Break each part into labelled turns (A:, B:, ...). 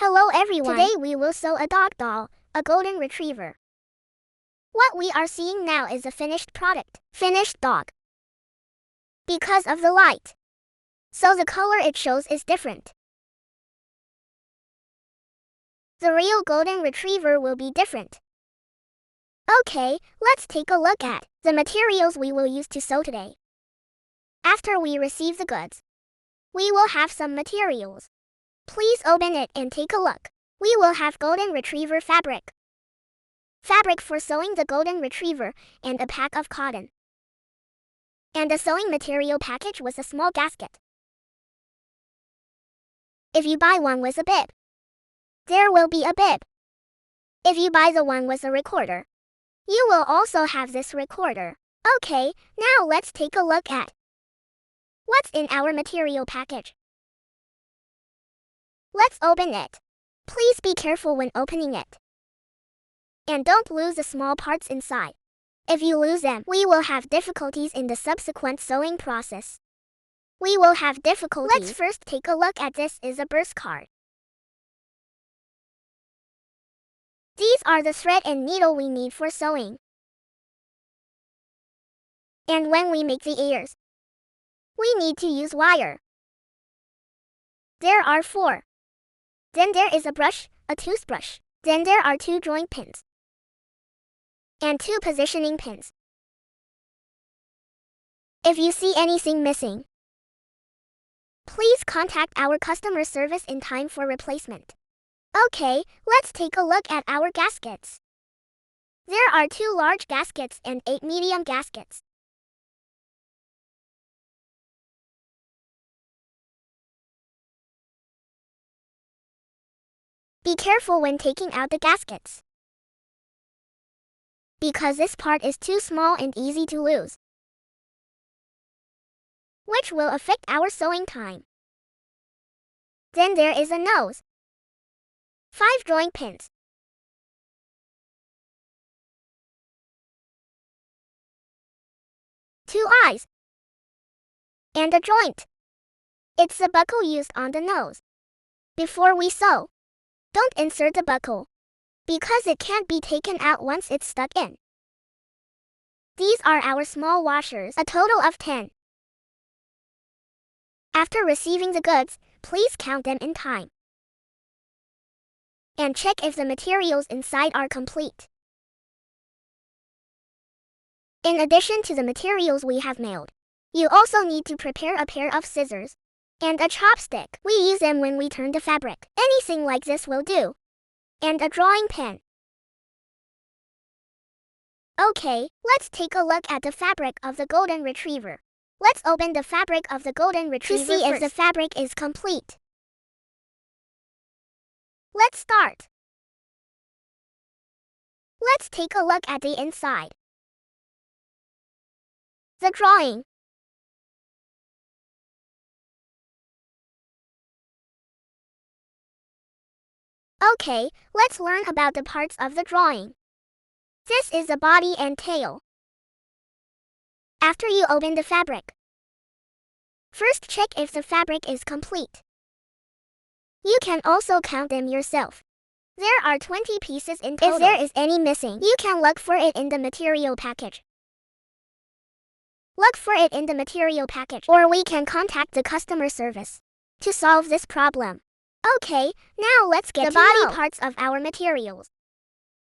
A: Hello everyone. Today we will sew a dog doll, a golden retriever. What we are seeing now is a finished product, finished dog. Because of the light, so the color it shows is different. The real golden retriever will be different. Okay, let's take a look at the materials we will use to sew today. After we receive the goods, we will have some materials. Please open it and take a look. We will have golden retriever fabric. Fabric for sewing the golden retriever and a pack of cotton. And the sewing material package was a small gasket. If you buy one with a bib, there will be a bib. If you buy the one with a recorder, you will also have this recorder. Okay, now let's take a look at what's in our material package. Let's open it. Please be careful when opening it. And don't lose the small parts inside. If you lose them, we will have difficulties in the subsequent sewing process. We will have difficulties. Let's first take a look at this is a burst card. These are the thread and needle we need for sewing. And when we make the ears, we need to use wire. There are 4. Then there is a brush, a toothbrush. Then there are 2 drawing pins. And 2 positioning pins. If you see anything missing, please contact our customer service in time for replacement. Okay, let's take a look at our gaskets. There are 2 large gaskets and 8 medium gaskets. Be careful when taking out the gaskets, because this part is too small and easy to lose, which will affect our sewing time. Then there is a nose, 5 drawing pins, 2 eyes, and a joint. It's the buckle used on the nose. Before we sew, don't insert the buckle, because it can't be taken out once it's stuck in. These are our small washers, a total of 10. After receiving the goods, please count them in time. And check if the materials inside are complete. In addition to the materials we have mailed, you also need to prepare a pair of scissors and a chopstick. We use them when we turn the fabric. Anything like this will do. And a drawing pen. Okay, let's take a look at the fabric of the golden retriever. Let's open the fabric of the golden retriever to see if the fabric is complete. Let's start. Let's take a look at the inside. The drawing. Okay, let's learn about the parts of the drawing. This is the body and tail. After you open the fabric, first check if the fabric is complete. You can also count them yourself. There are 20 pieces in total. If there is any missing, you can look for it in the material package. Look for it in the material package, or we can contact the customer service to solve this problem. Okay, now let's get the body parts of our materials.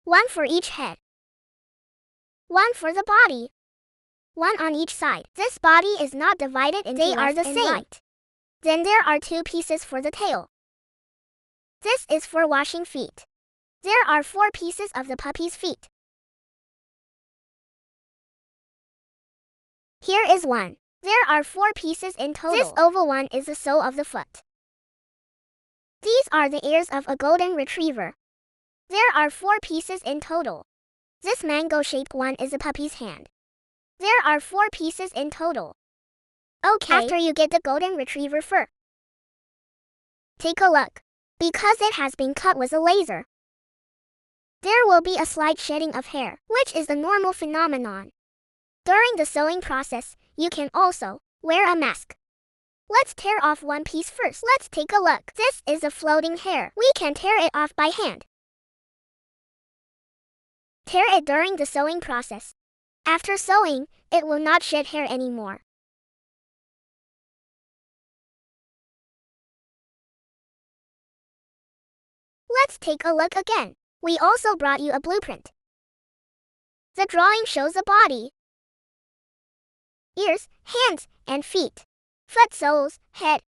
A: 1 for each head. 1 for the body. 1 on each side. This body is not divided into left and right. They are the same. Then there are 2 pieces for the tail. This is for washing feet. There are 4 pieces of the puppy's feet. Here is 1. There are 4 pieces in total. This oval one is the sole of the foot. These are the ears of a golden retriever. There are 4 pieces in total. This mango-shaped one is a puppy's hand. There are 4 pieces in total. Okay, after you get the golden retriever fur, take a look. Because it has been cut with a laser, there will be a slight shedding of hair, which is the normal phenomenon. During the sewing process, you can also wear a mask. Let's tear off one piece first. Let's take a look. This is a floating hair. We can tear it off by hand. Tear it during the sewing process. After sewing, it will not shed hair anymore. Let's take a look again. We also brought you a blueprint. The drawing shows a body, ears, hands, and feet, foot soles, head,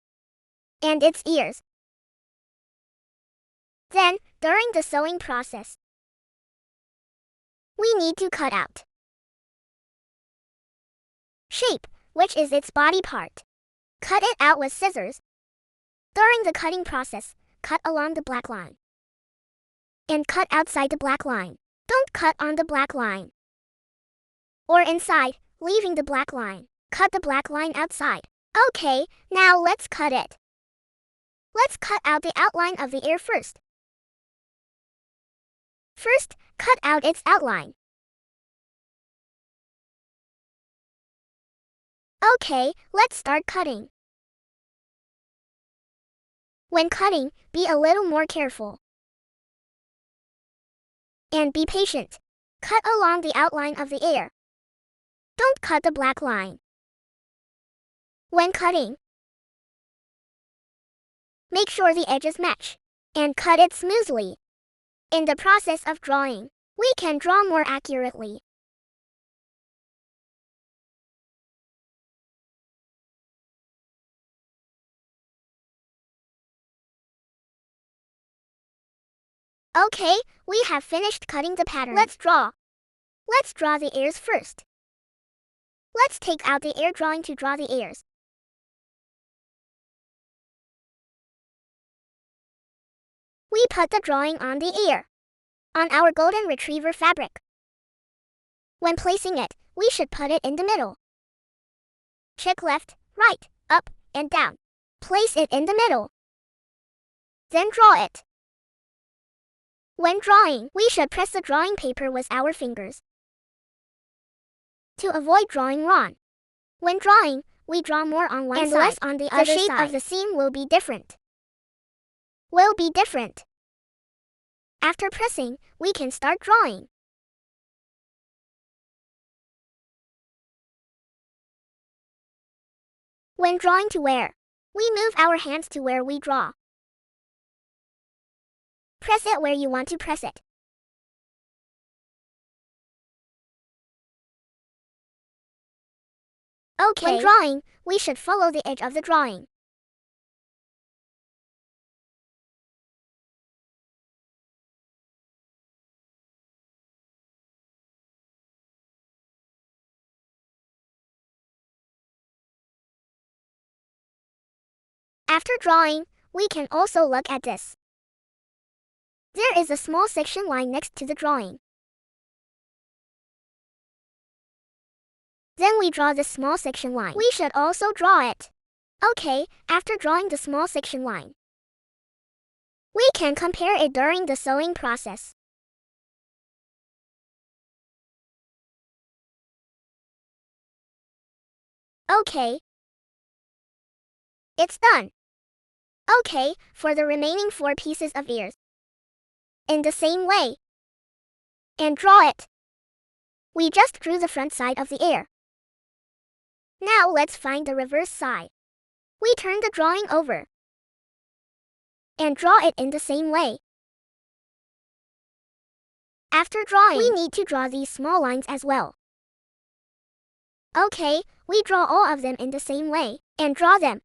A: and its ears. Then, during the sewing process, we need to cut out shape, which is its body part. Cut it out with scissors. During the cutting process, cut along the black line and cut outside the black line. Don't cut on the black line or inside, leaving the black line. Cut the black line outside. Okay, now let's cut it. Let's cut out the outline of the ear first. First, cut out its outline. Okay, let's start cutting. When cutting, be a little more careful. And be patient. Cut along the outline of the ear. Don't cut the black line. When cutting, make sure the edges match and cut it smoothly. In the process of drawing, we can draw more accurately. Okay, we have finished cutting the pattern. Let's draw. Let's draw the ears first. Let's take out the ear drawing to draw the ears. We put the drawing on the ear, on our golden retriever fabric. When placing it, we should put it in the middle. Check left, right, up, and down. Place it in the middle. Then draw it. When drawing, we should press the drawing paper with our fingers to avoid drawing wrong. When drawing, we draw more on one side and less on the other side. The shape of the seam will be different. After pressing, we can start drawing. When drawing to where, we move our hands to where we draw. Press it where you want to press it. Okay. When drawing, we should follow the edge of the drawing. After drawing, we can also look at this. There is a small section line next to the drawing. Then we draw the small section line. We should also draw it. Okay, after drawing the small section line, we can compare it during the sewing process. Okay. It's done. Okay, for the remaining 4 pieces of ears, in the same way, and draw it. We just drew the front side of the ear. Now let's find the reverse side. We turn the drawing over and draw it in the same way. After drawing, we need to draw these small lines as well. Okay, we draw all of them in the same way and draw them.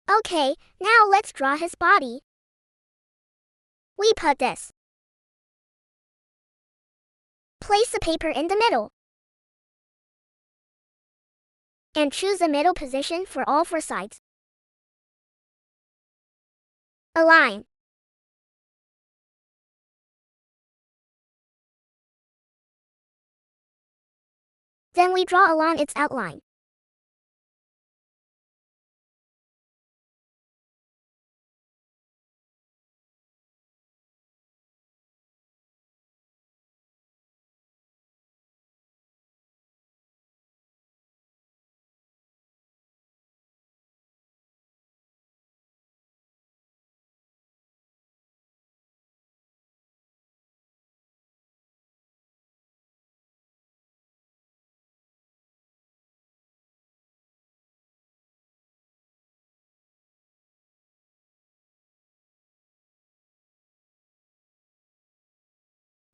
A: Okay, now let's draw his body. We put this. Place the paper in the middle. And choose the middle position for all 4 sides. Align. Then we draw along its outline.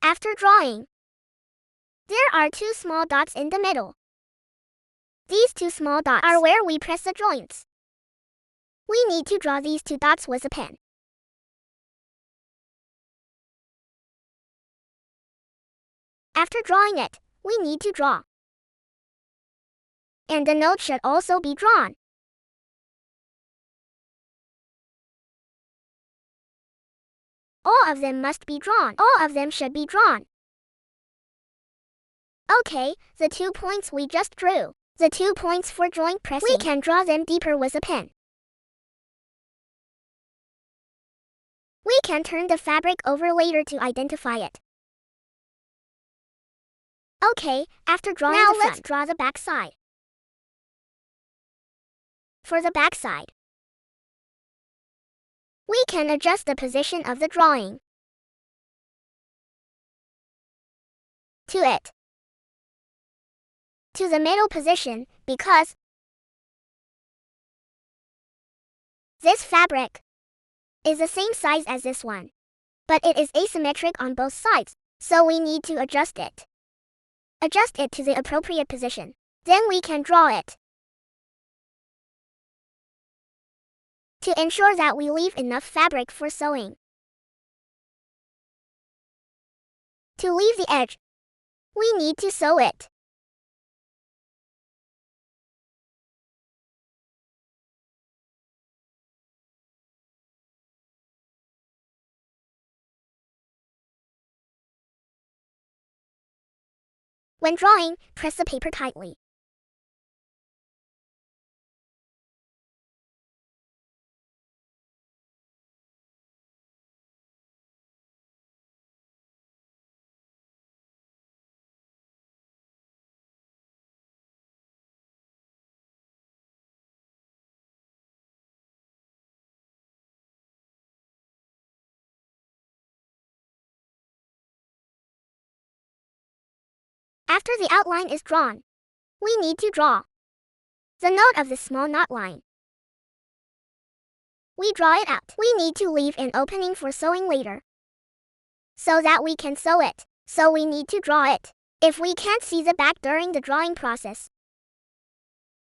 A: After drawing, there are two small dots in the middle. These two small dots are where we press the joints. We need to draw these two dots with a pen. After drawing it, we need to draw. And the note should also be drawn. All of them must be drawn. All of them should be drawn. Okay, the 2 points we just drew. The 2 points for joint pressing. We can draw them deeper with a pen. We can turn the fabric over later to identify it. Okay, after drawing the front, let's draw the back side. For the back side, we can adjust the position of the drawing to the middle position, because this fabric is the same size as this one, but it is asymmetric on both sides, so we need to adjust it. Adjust it to the appropriate position. Then we can draw it. To ensure that we leave enough fabric for sewing. To leave the edge, we need to sew it. When drawing, press the paper tightly. After the outline is drawn, we need to draw the note of the small knot line. We draw it out. We need to leave an opening for sewing later, so that we can sew it. So we need to draw it. If we can't see the back during the drawing process,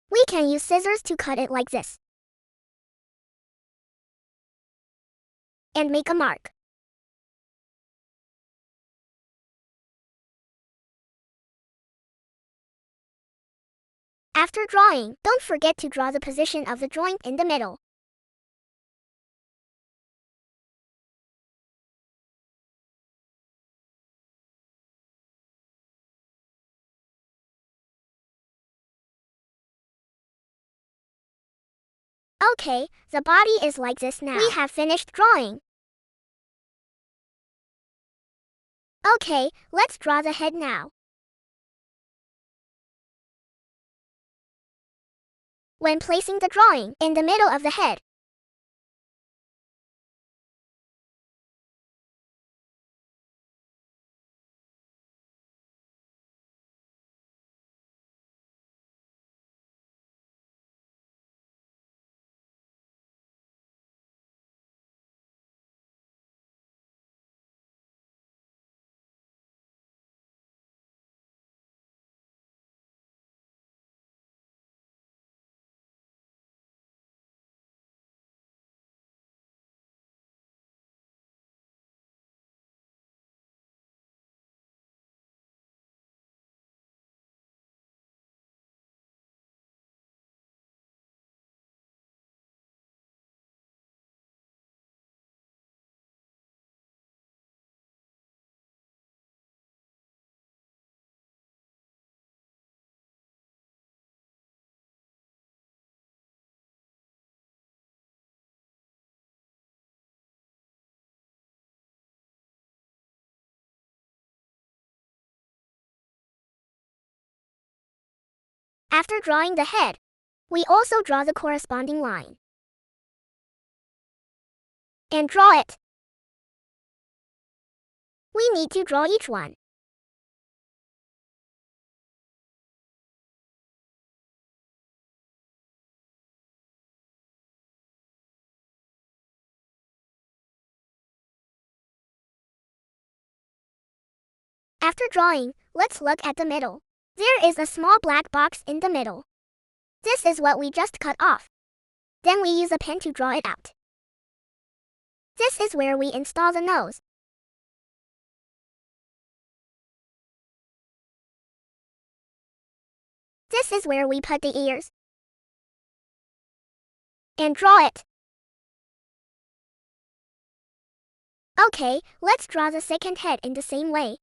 A: we can use scissors to cut it like this and make a mark. After drawing, don't forget to draw the position of the joint in the middle. Okay, the body is like this now. We have finished drawing. Okay, let's draw the head now. When placing the drawing in the middle of the head, After drawing the head, we also draw the corresponding line. And draw it. We need to draw each one. After drawing, let's look at the middle. There is a small black box in the middle. This is what we just cut off. Then we use a pen to draw it out. This is where we install the nose. This is where we put the ears. And draw it. Okay, let's draw the second head in the same way.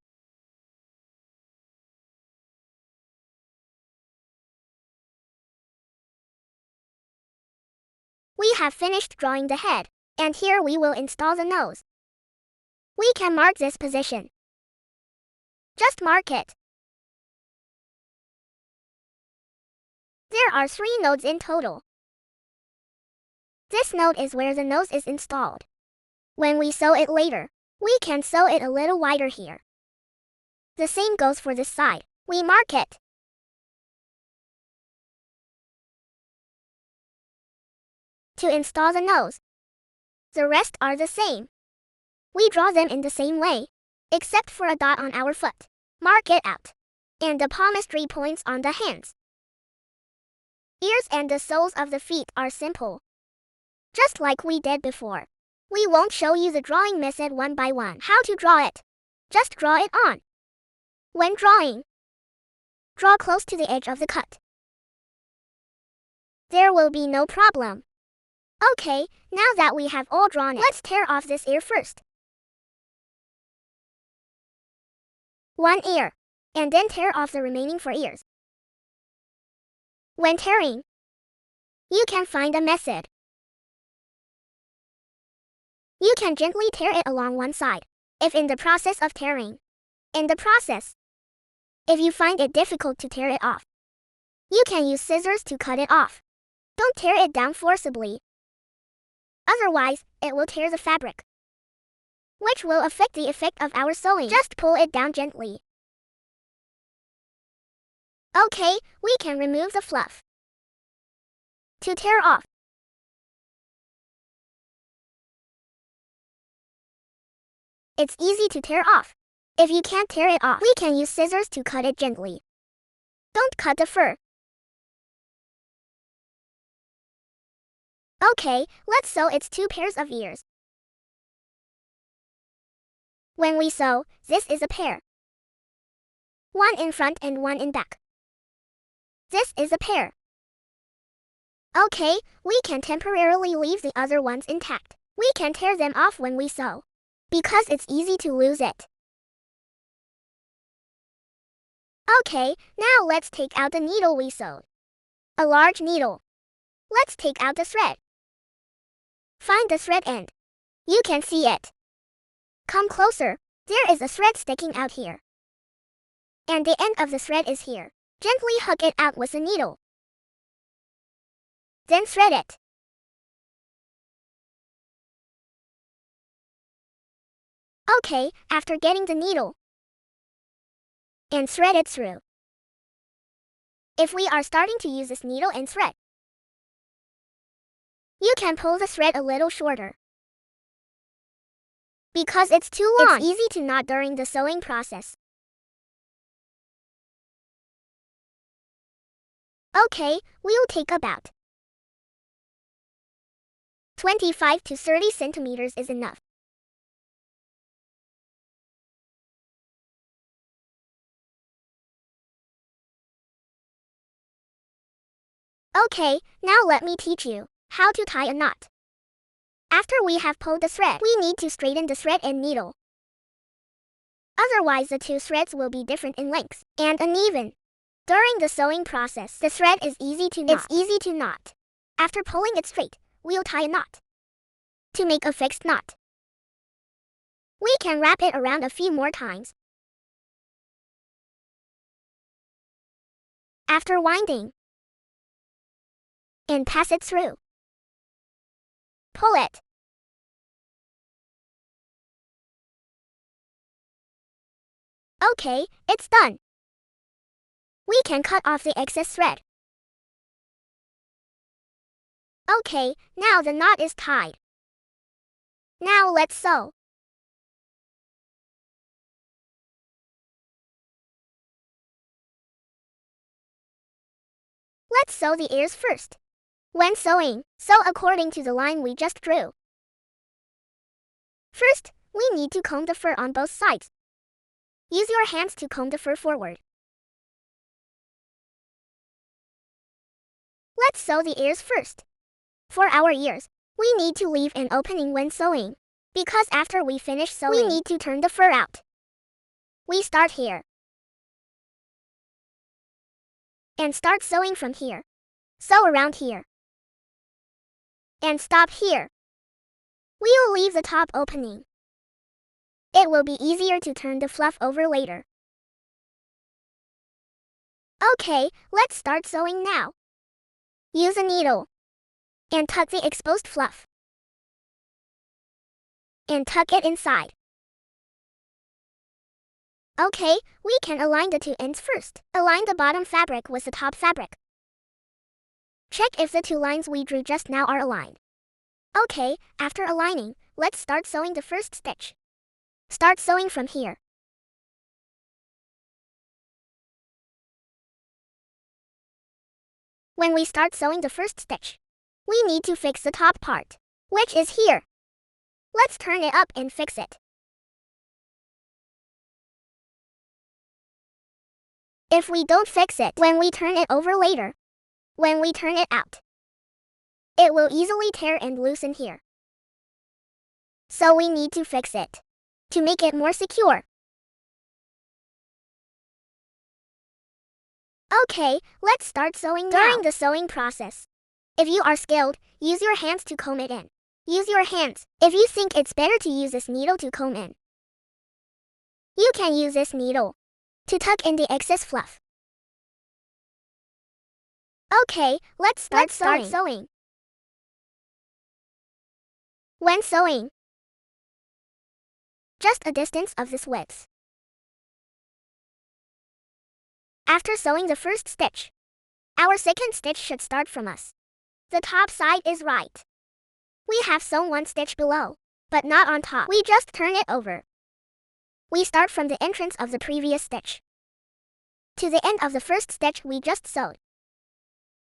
A: We have finished drawing the head, and here we will install the nose. We can mark this position. Just mark it. There are 3 nodes in total. This node is where the nose is installed. When we sew it later, we can sew it a little wider here. The same goes for this side. We mark it. To install the nose, the rest are the same. We draw them in the same way, except for a dot on our foot. Mark it out. And the palmistry points on the hands. Ears and the soles of the feet are simple, just like we did before. We won't show you the drawing method one by one. How to draw it? Just draw it on. When drawing, draw close to the edge of the cut. There will be no problem. Okay, now that we have all drawn it, let's tear off this ear first. One ear, and then tear off the remaining 4 ears. When tearing, you can find a method. You can gently tear it along one side, if in the process of tearing. If you find it difficult to tear it off, you can use scissors to cut it off. Don't tear it down forcibly. Otherwise, it will tear the fabric, which will affect the effect of our sewing. Just pull it down gently. Okay, we can remove the fluff. To tear off, it's easy to tear off. If you can't tear it off, we can use scissors to cut it gently. Don't cut the fur. Okay, let's sew its 2 pairs of ears. When we sew, this is a pair. One in front and one in back. This is a pair. Okay, we can temporarily leave the other ones intact. We can tear them off when we sew, because it's easy to lose it. Okay, now let's take out the needle we sewed. A large needle. Let's take out the thread. Find the thread end. You can see it. Come closer. There is a thread sticking out here. And the end of the thread is here. Gently hook it out with a needle. Then thread it. Okay, after getting the needle, and thread it through. If we are starting to use this needle and thread, you can pull the thread a little shorter. Because it's too long, it's easy to knot during the sewing process. Okay, we'll take about 25 to 30 centimeters is enough. Okay, now let me teach you how to tie a knot. After we have pulled the thread, we need to straighten the thread and needle. Otherwise, the 2 threads will be different in length and uneven. During the sewing process, the thread is easy to knot. It's easy to knot. After pulling it straight, we'll tie a knot. To make a fixed knot, we can wrap it around a few more times. After winding, and pass it through. Pull it. Okay, it's done. We can cut off the excess thread. Okay, now the knot is tied. Now let's sew. Let's sew the ears first. When sewing, sew according to the line we just drew. First, we need to comb the fur on both sides. Use your hands to comb the fur forward. Let's sew the ears first. For our ears, we need to leave an opening when sewing, because after we finish sewing, we need to turn the fur out. We start here. And start sewing from here. Sew around here. And stop here. We'll leave the top opening. It will be easier to turn the fluff over later. Okay, let's start sewing now. Use a needle. And tuck the exposed fluff. And tuck it inside. Okay, we can align the two ends first. Align the bottom fabric with the top fabric. Check if the two lines we drew just now are aligned. Okay, after aligning, let's start sewing the first stitch. Start sewing from here. When we start sewing the first stitch, we need to fix the top part, which is here. Let's turn it up and fix it. If we don't fix it when we turn it over later, when we turn it out, it will easily tear and loosen here. So we need to fix it to make it more secure. Okay, let's start sewing now. During the sewing process, if you are skilled, use your hands to comb it in. Use your hands if you think it's better to use this needle to comb in. You can use this needle to tuck in the excess fluff. Okay, let's start sewing. When sewing, just a distance of this width. After sewing the first stitch, our second stitch should start from us. The top side is right. We have sewn one stitch below, but not on top. We just turn it over. We start from the entrance of the previous stitch to the end of the first stitch we just sewed.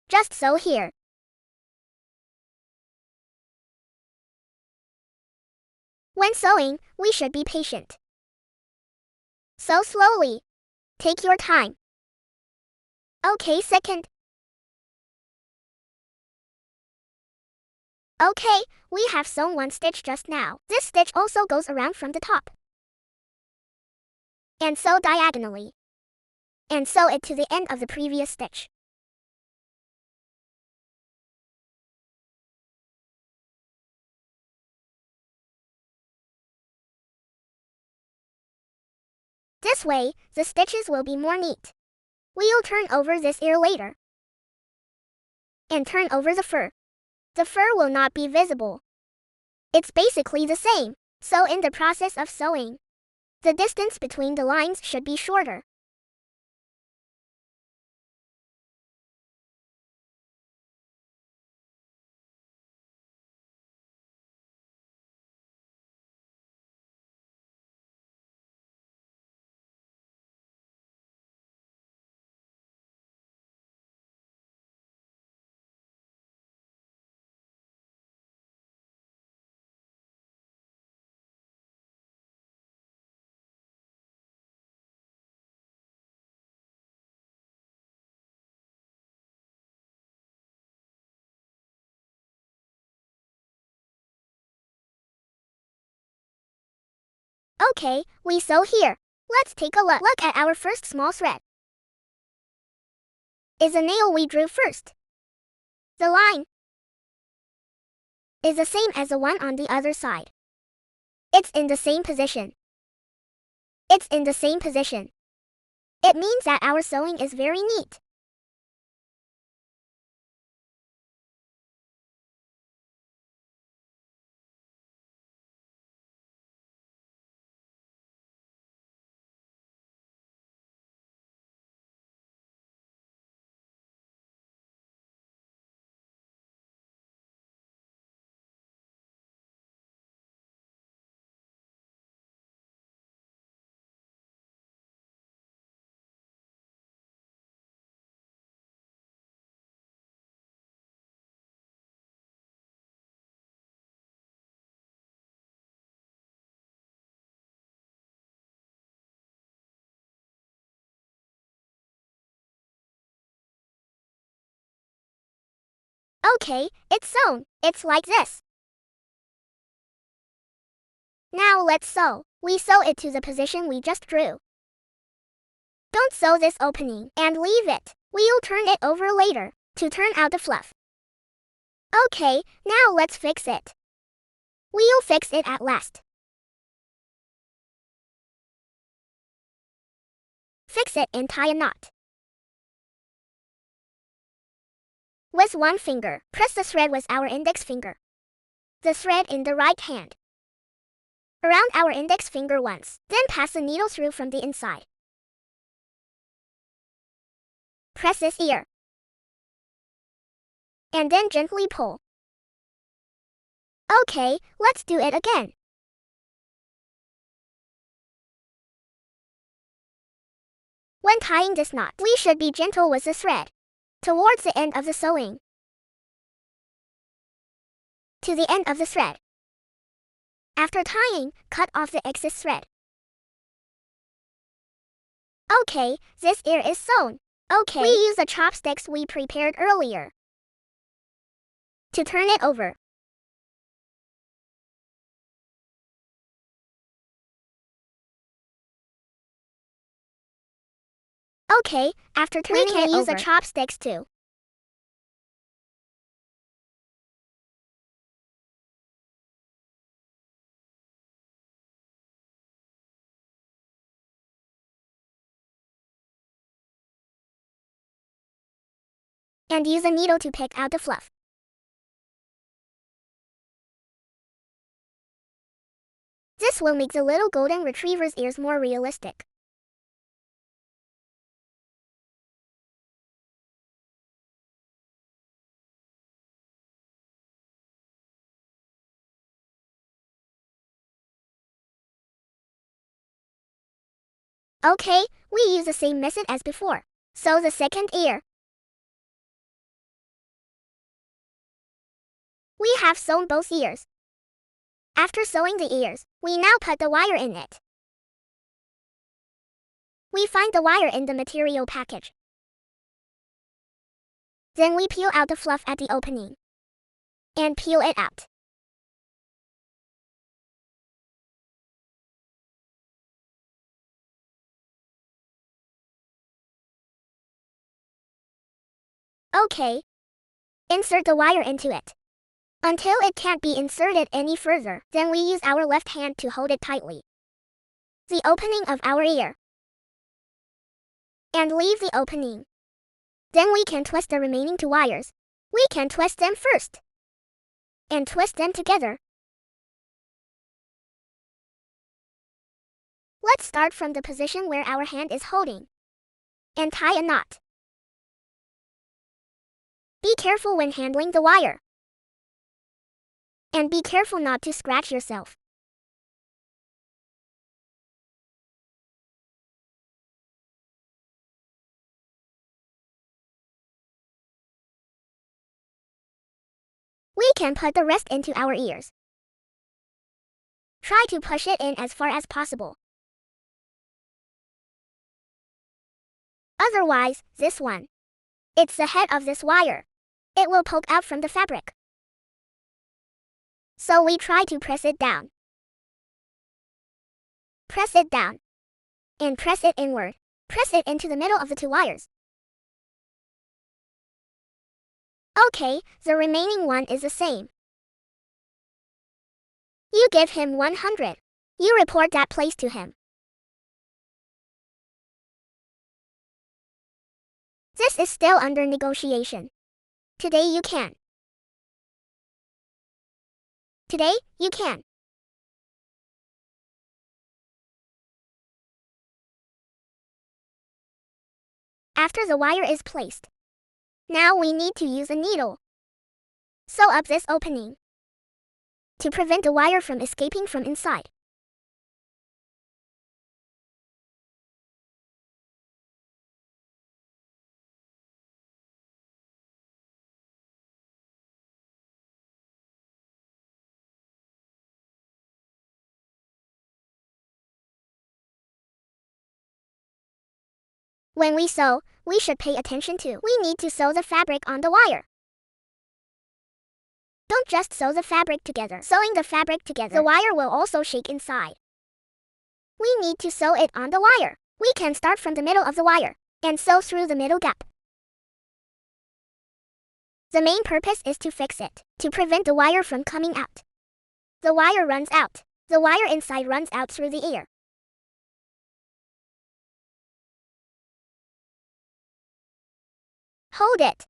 A: Just sew here. When sewing, we should be patient. Sew slowly. Take your time. Okay, second. Okay, we have sewn one stitch just now. This stitch also goes around from the top. And sew diagonally. And sew it to the end of the previous stitch. This way, the stitches will be more neat. We'll turn over this ear later. And turn over the fur. The fur will not be visible. It's basically the same, so in the process of sewing, the distance between the lines should be shorter. Okay, we sew here. Let's take a look. Look at our first small thread. Is a nail we drew first. The line is the same as the one on the other side. It's in the same position. It's in the same position. It means that our sewing is very neat. Okay, it's sewn. It's like this. Now let's sew. We sew it to the position we just drew. Don't sew this opening and leave it. We'll turn it over later to turn out the fluff. Okay, now let's fix it. We'll fix it at last. Fix it and tie a knot. With one finger, press the thread with our index finger. The thread in the right hand. Around our index finger once, then pass the needle through from the inside. Press this ear. And then gently pull. Okay, let's do it again. When tying this knot, we should be gentle with the thread. Towards the end of the sewing. To the end of the thread. After tying, cut off the excess thread. Okay, this ear is sewn. Okay, we use the chopsticks we prepared earlier to turn it over. Okay, after turning it over, we can use the chopsticks too. And use a needle to pick out the fluff. This will make the little golden retriever's ears more realistic. Okay, we use the same method as before. Sew the second ear. We have sewn both ears. After sewing the ears, we now put the wire in it. We find the wire in the material package. Then we peel out the fluff at the opening. And peel it out. Okay. Insert the wire into it. Until it can't be inserted any further, then we use our left hand to hold it tightly. The opening of our ear. And leave the opening. Then we can twist the remaining two wires. We can twist them first. And twist them together. Let's start from the position where our hand is holding. And tie a knot. Be careful when handling the wire. And be careful not to scratch yourself. We can put the rest into our ears. Try to push it in as far as possible. Otherwise, this one. It's the head of this wire. It will poke out from the fabric. So we try to press it down. Press it down. And press it inward. Press it into the middle of the two wires. Okay, the remaining one is the same. You give him 100. You report that place to him. This is still under negotiation. Today you can. Today, you can. After the wire is placed. Now we need to use a needle. Sew up this opening. To prevent the wire from escaping from inside. When we sew, we should pay attention to. We need to sew the fabric on the wire. Don't just sew the fabric together. Sewing the fabric together, the wire will also shake inside. We need to sew it on the wire. We can start from the middle of the wire and sew through the middle gap. The main purpose is to fix it, to prevent the wire from coming out. The wire runs out. The wire inside runs out through the ear. Hold it.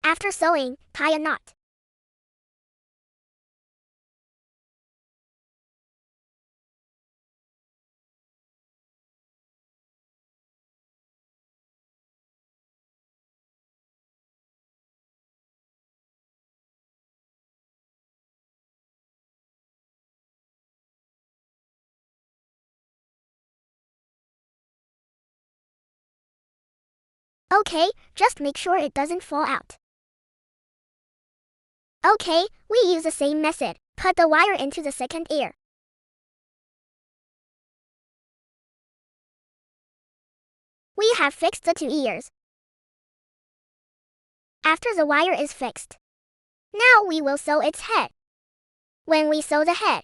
A: After sewing, tie a knot. Okay, just make sure it doesn't fall out. Okay, we use the same method. Put the wire into the second ear. We have fixed the two ears. After the wire is fixed, now we will sew its head. When we sew the head,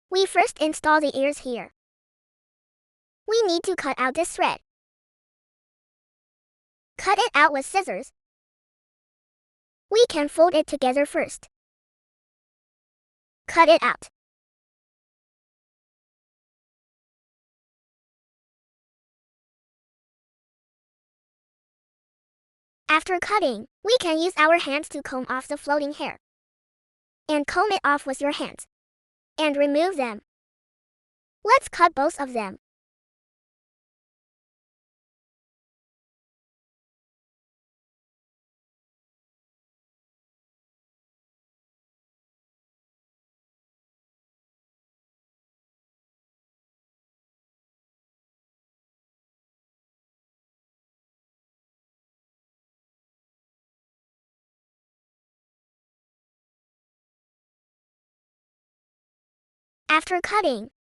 A: we first install the ears here. We need to cut out this thread. Cut it out with scissors. We can fold it together first. Cut it out. After cutting, we can use our hands to comb off the floating hair. And comb it off with your hands. And remove them. Let's cut both of them. After cutting,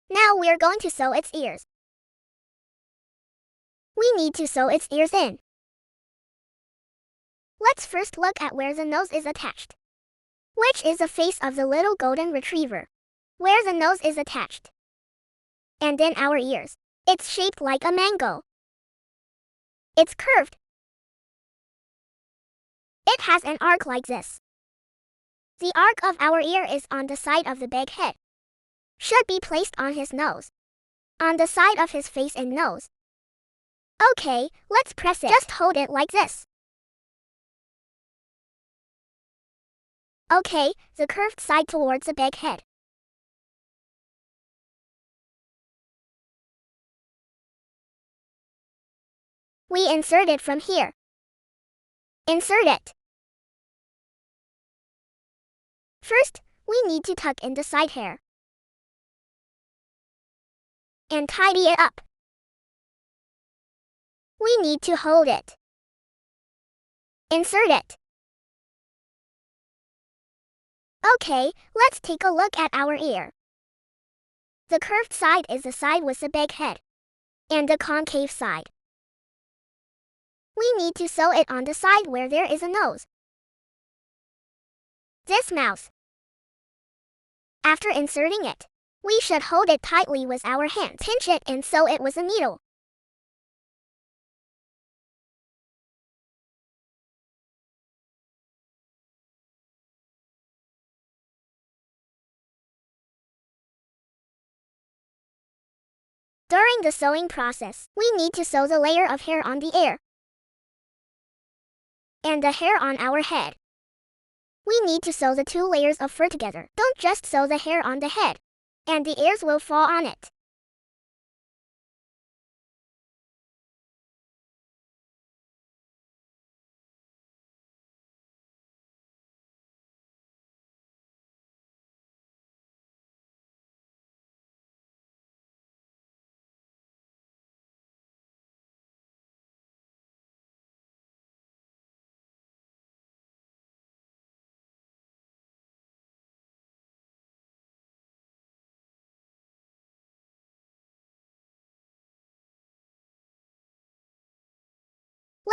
A: now we're going to sew its ears. We need to sew its ears in. Let's first look at where the nose is attached, which is the face of the little golden retriever, where the nose is attached. And then our ears. It's shaped like a mango. It's curved. It has an arc like this. The arc of our ear is on the side of the big head. Should be placed on his nose. On the side of his face and nose. Okay, let's press it. Just hold it like this. Okay, the curved side towards the big head. We insert it from here. Insert it. First, we need to tuck in the side hair. And tidy it up. We need to hold it. Insert it. Okay, let's take a look at our ear. The curved side is the side with the big head. And the concave side. We need to sew it on the side where there is a nose. This mouth. After inserting it, we should hold it tightly with our hands. Pinch it and sew it with a needle. During the sewing process, we need to sew the layer of hair on the ear and the hair on our head. We need to sew the two layers of fur together. Don't just sew the hair on the head, and the ears will fall on it.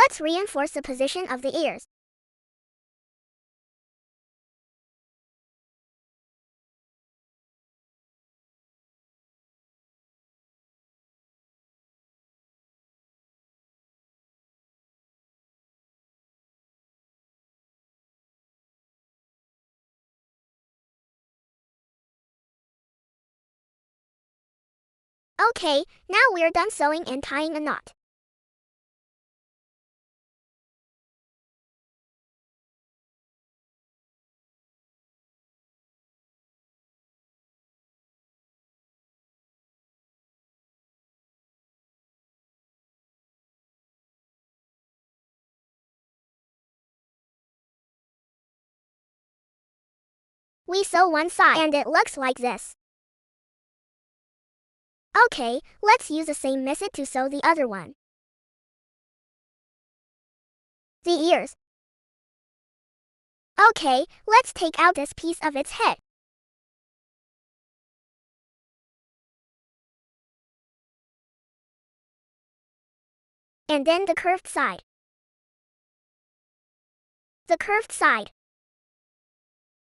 A: Let's reinforce the position of the ears. Okay, now we're done sewing and tying a knot. We sew one side and it looks like this. Okay, let's use the same method to sew the other one. The ears. Okay, let's take out this piece of its head. And then the curved side. The curved side.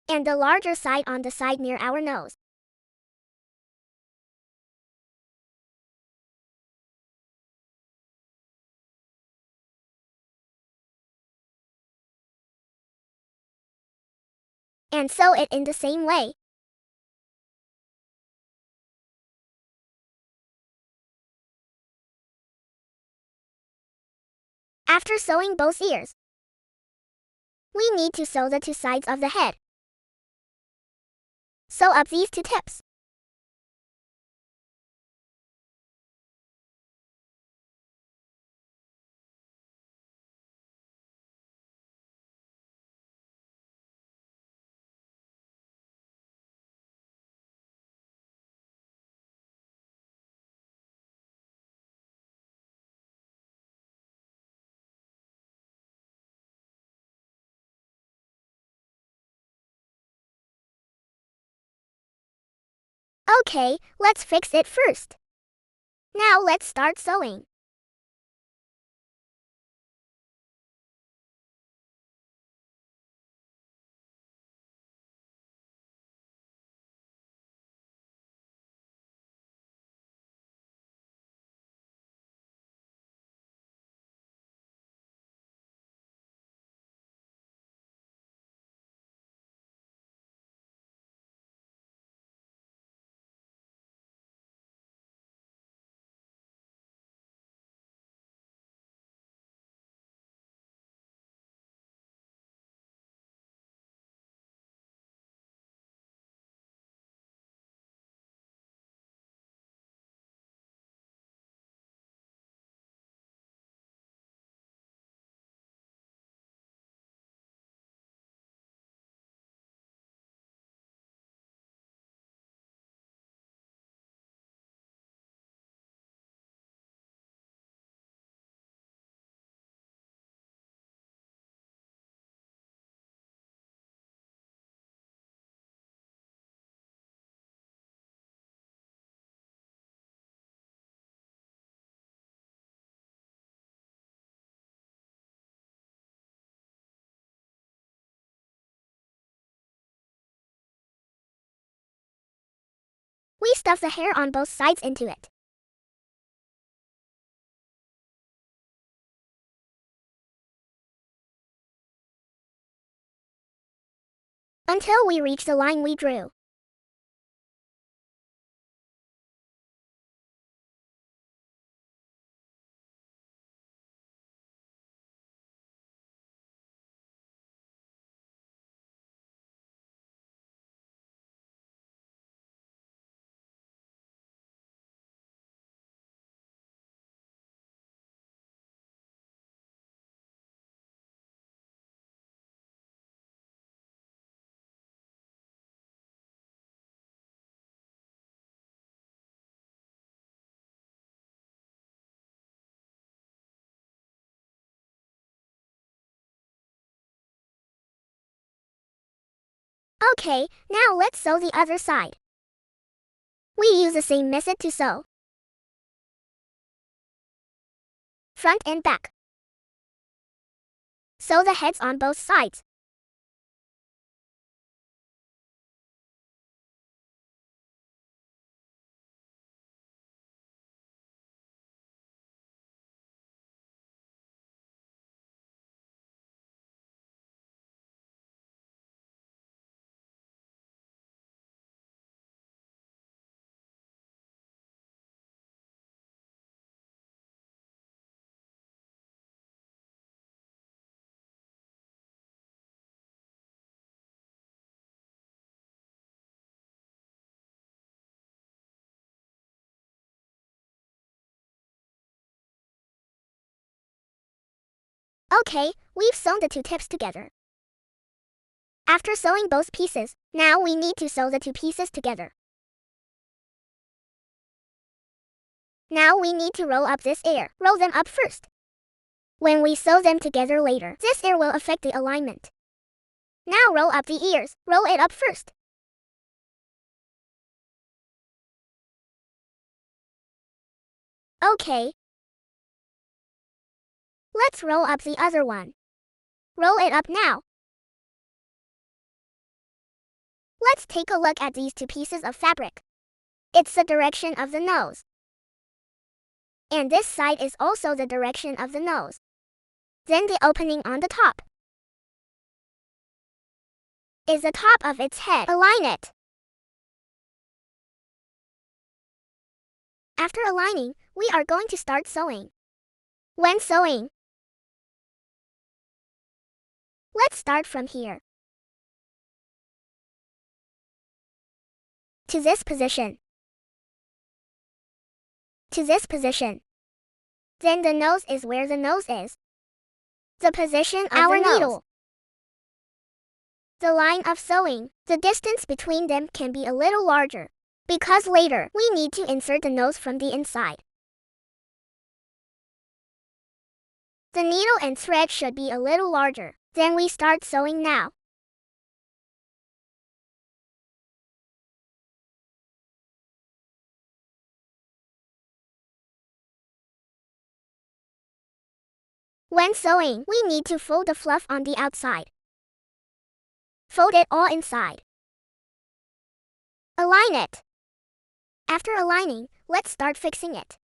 A: And the larger side on the side near our nose. And sew it in the same way. After sewing both ears, we need to sew the two sides of the head. Sew up these two tips. Okay, let's fix it first. Now let's start sewing. We stuff the hair on both sides into it. Until we reach the line we drew. Okay, now let's sew the other side. We use the same method to sew. Front and back. Sew the heads on both sides. Okay, we've sewn the two tips together. After sewing both pieces, now we need to sew the two pieces together. Now we need to roll up this ear. Roll them up first. When we sew them together later, this ear will affect the alignment. Now roll up the ears. Roll it up first. Okay. Let's roll up the other one. Roll it up now. Let's take a look at these two pieces of fabric. It's the direction of the nose. And this side is also the direction of the nose. Then the opening on the top is the top of its head. Align it. After aligning, we are going to start sewing. When sewing, let's start from here. To this position. To this position. Then the nose is where the nose is. The position of our needle. The line of sewing. The distance between them can be a little larger, because later we need to insert the nose from the inside. The needle and thread should be a little larger. Then we start sewing now. When sewing, we need to fold the fluff on the outside. Fold it all inside. Align it. After aligning, let's start fixing it.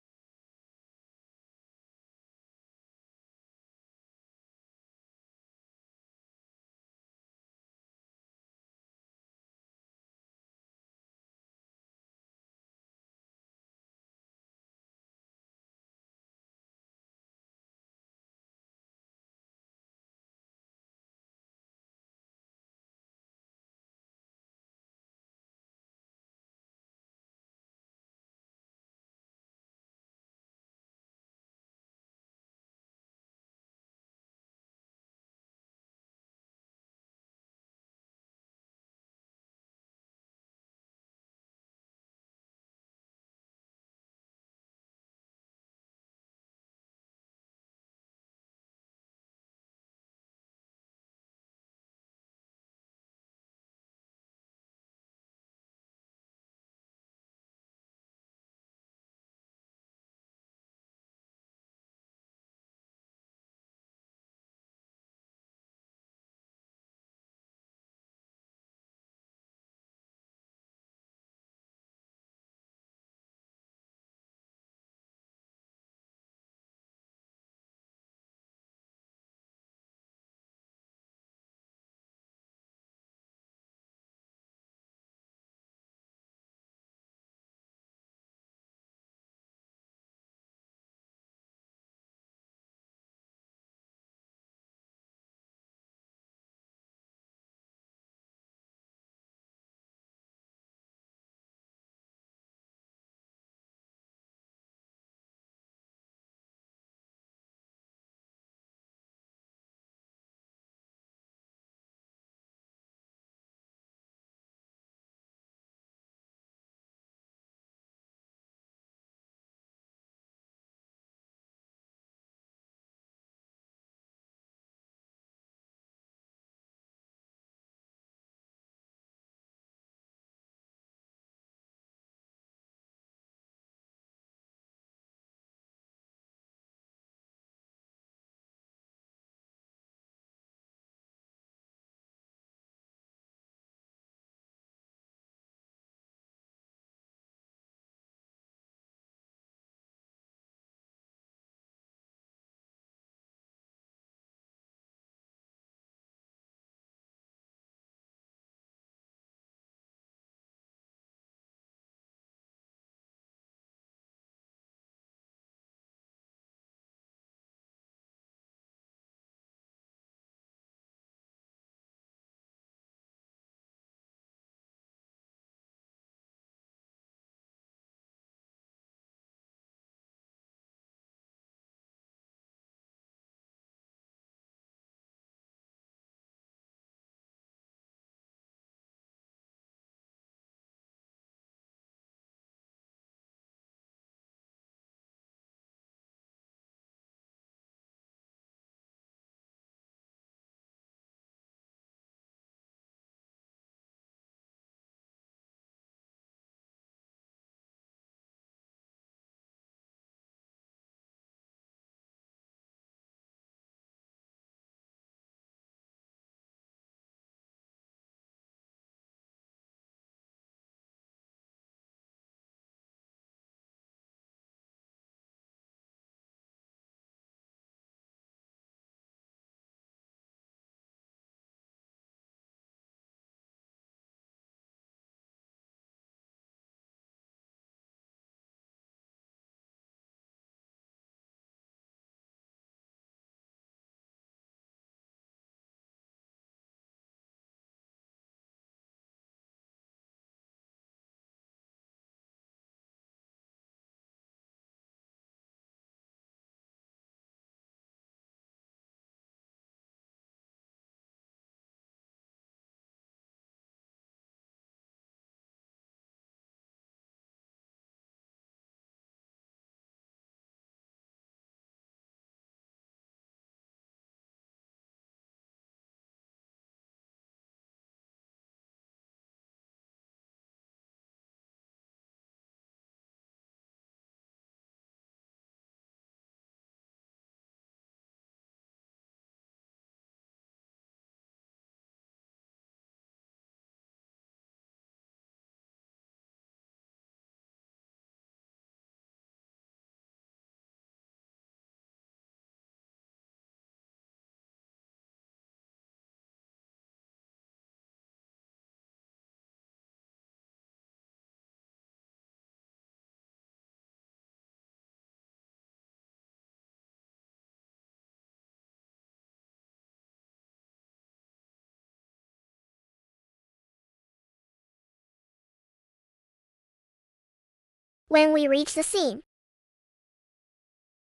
A: When we reach the seam,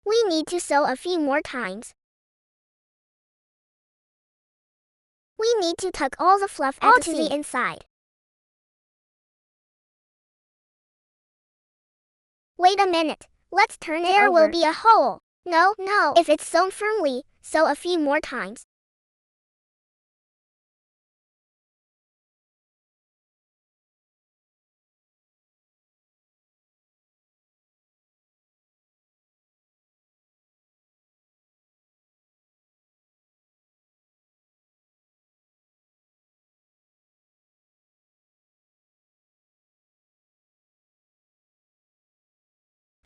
A: we need to sew a few more times. We need to tuck all the fluff to the inside. Wait a minute, let's turn it over. There will be a hole. No. If it's sewn firmly, sew a few more times.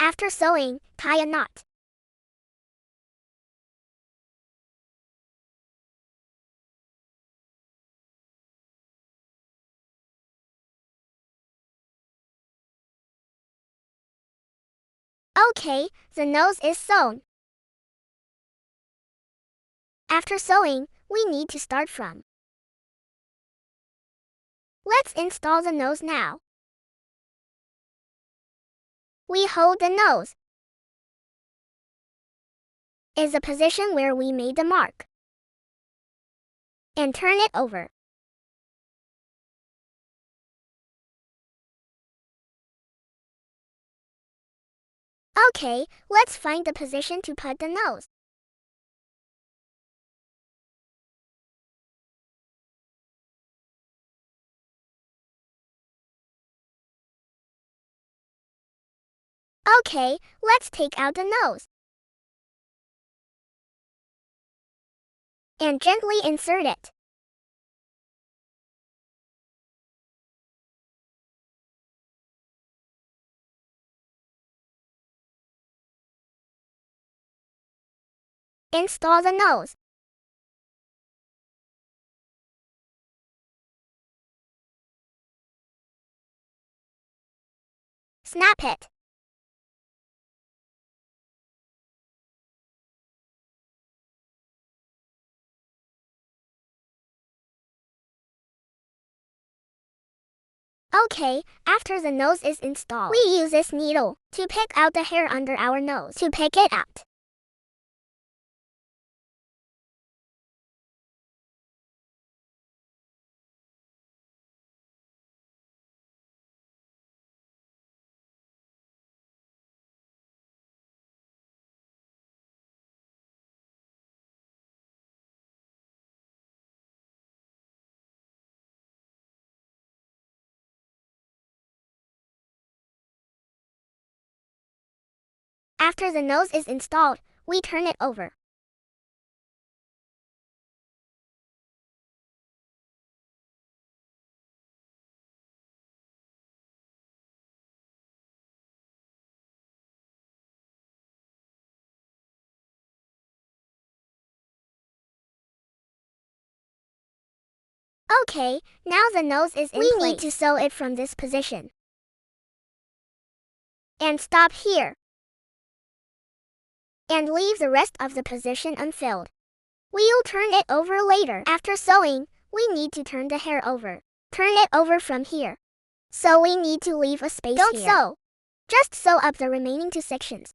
A: After sewing, tie a knot. Okay, the nose is sewn. After sewing, we need to start from. Let's install the nose now. We hold the nose is the position where we made the mark, and turn it over. Okay, let's find the position to put the nose. Okay, let's take out the nose and gently insert it. Install the nose. Snap it. Okay, after the nose is installed, we use this needle to pick out the hair under our nose. To pick it out, after the nose is installed, we turn it over. Okay, now the nose is in place. We need to sew it from this position. And stop here. And leave the rest of the position unfilled. We'll turn it over later. After sewing, we need to turn the hair over. Turn it over from here. So we need to leave a space here. Don't sew. Just sew up the remaining 2 sections.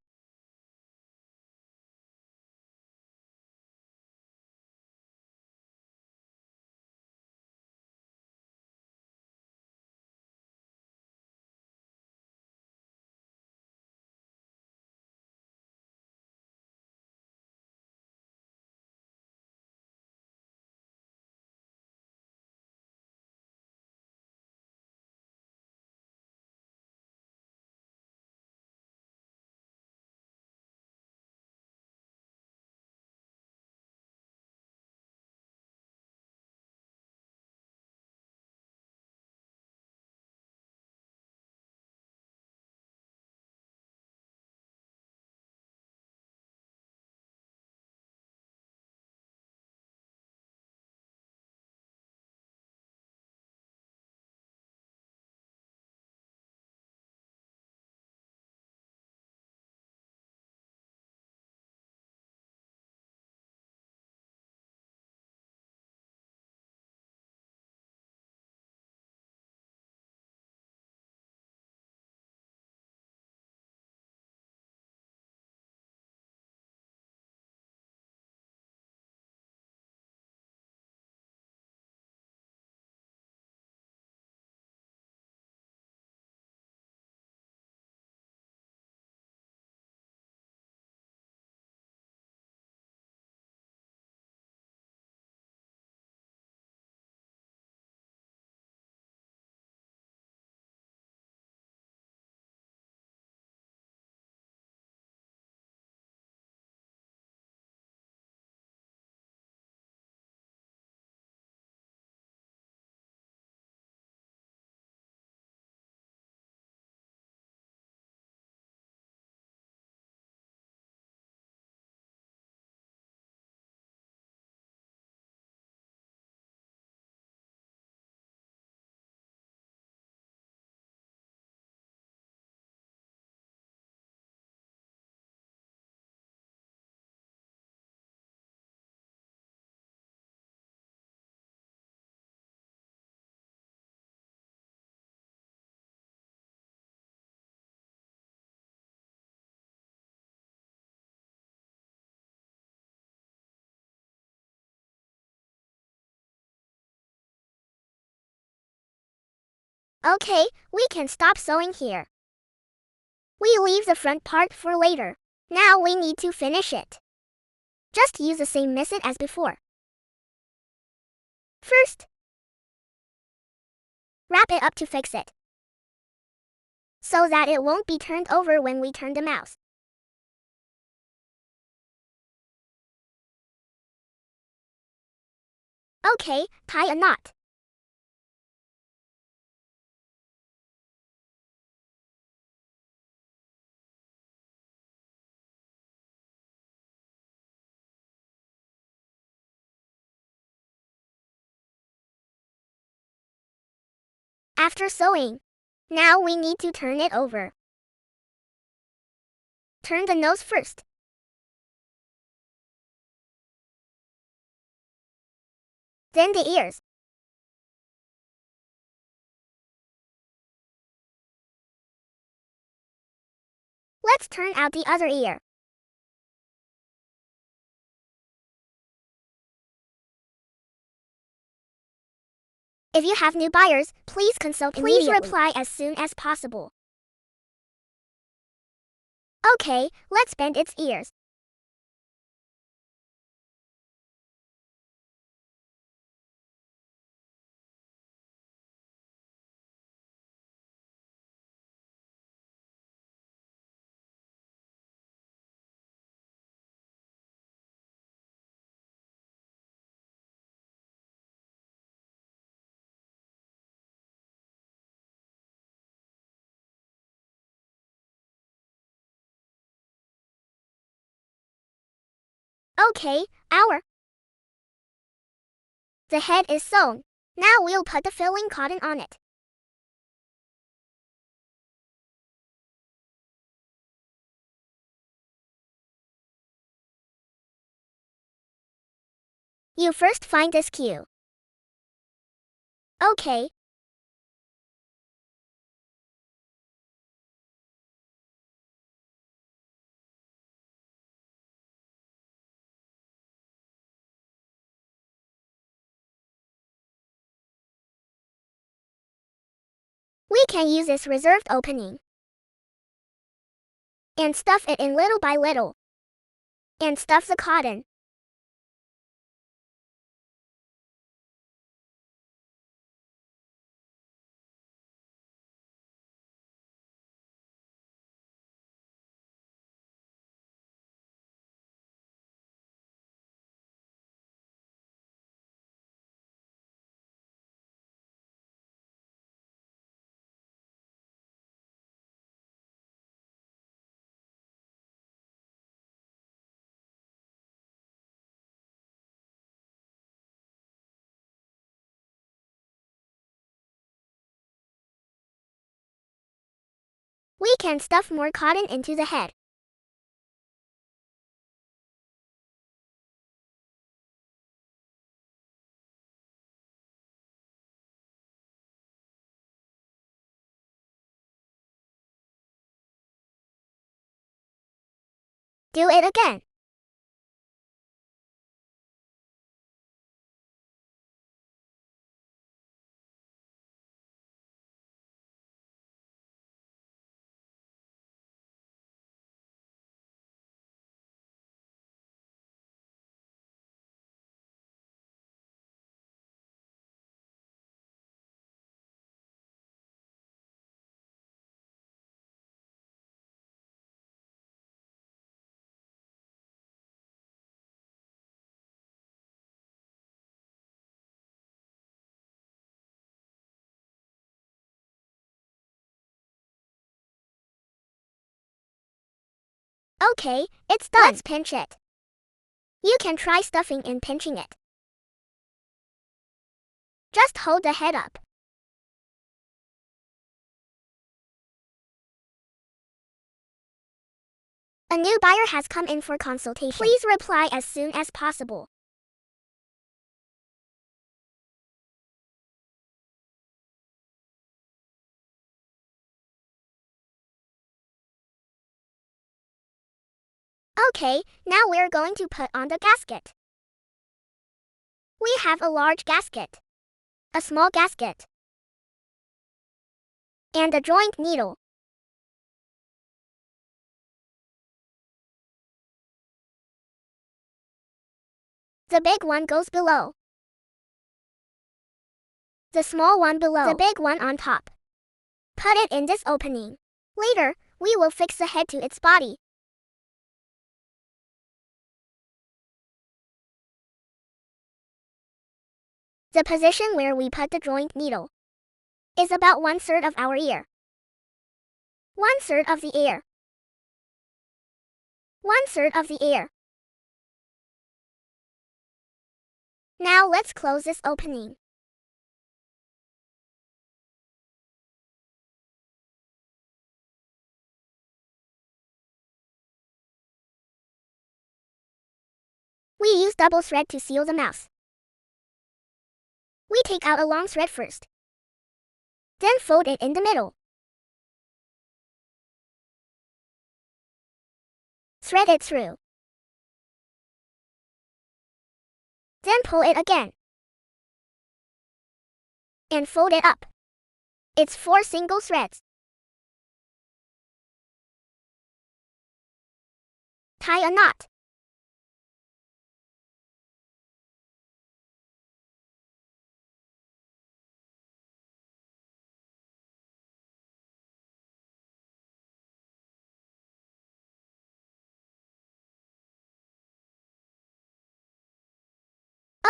A: Okay, we can stop sewing here. We leave the front part for later. Now we need to finish it. Just use the same method as before. First, wrap it up to fix it, so that it won't be turned over when we turn the mouse. Okay, tie a knot. After sewing, now we need to turn it over. Turn the nose first. Then the ears. Let's turn out the other ear. If you have new buyers, please consult immediately. Please reply as soon as possible. Okay, let's bend its ears. Okay, the head is sewn. Now we'll put the filling cotton on it. You first find this queue. Okay. We can use this reserved opening and stuff it in little by little. And stuff the cotton. We can stuff more cotton into the head. Do it again. Okay, it's done. Let's pinch it. You can try stuffing and pinching it. Just hold the head up. A new buyer has come in for consultation. Please reply as soon as possible. Okay, now we're going to put on the gasket. We have a large gasket, a small gasket, and a joint needle. The big one goes below. The small one below. The big one on top. Put it in this opening. Later, we will fix the head to its body. The position where we put the joint needle is about 1/3 of our ear. 1/3 of the ear. 1/3 of the ear. Now let's close this opening. We use double thread to seal the mouse. We take out a long thread first. Then fold it in the middle. Thread it through. Then pull it again. And fold it up. It's 4 single threads. Tie a knot.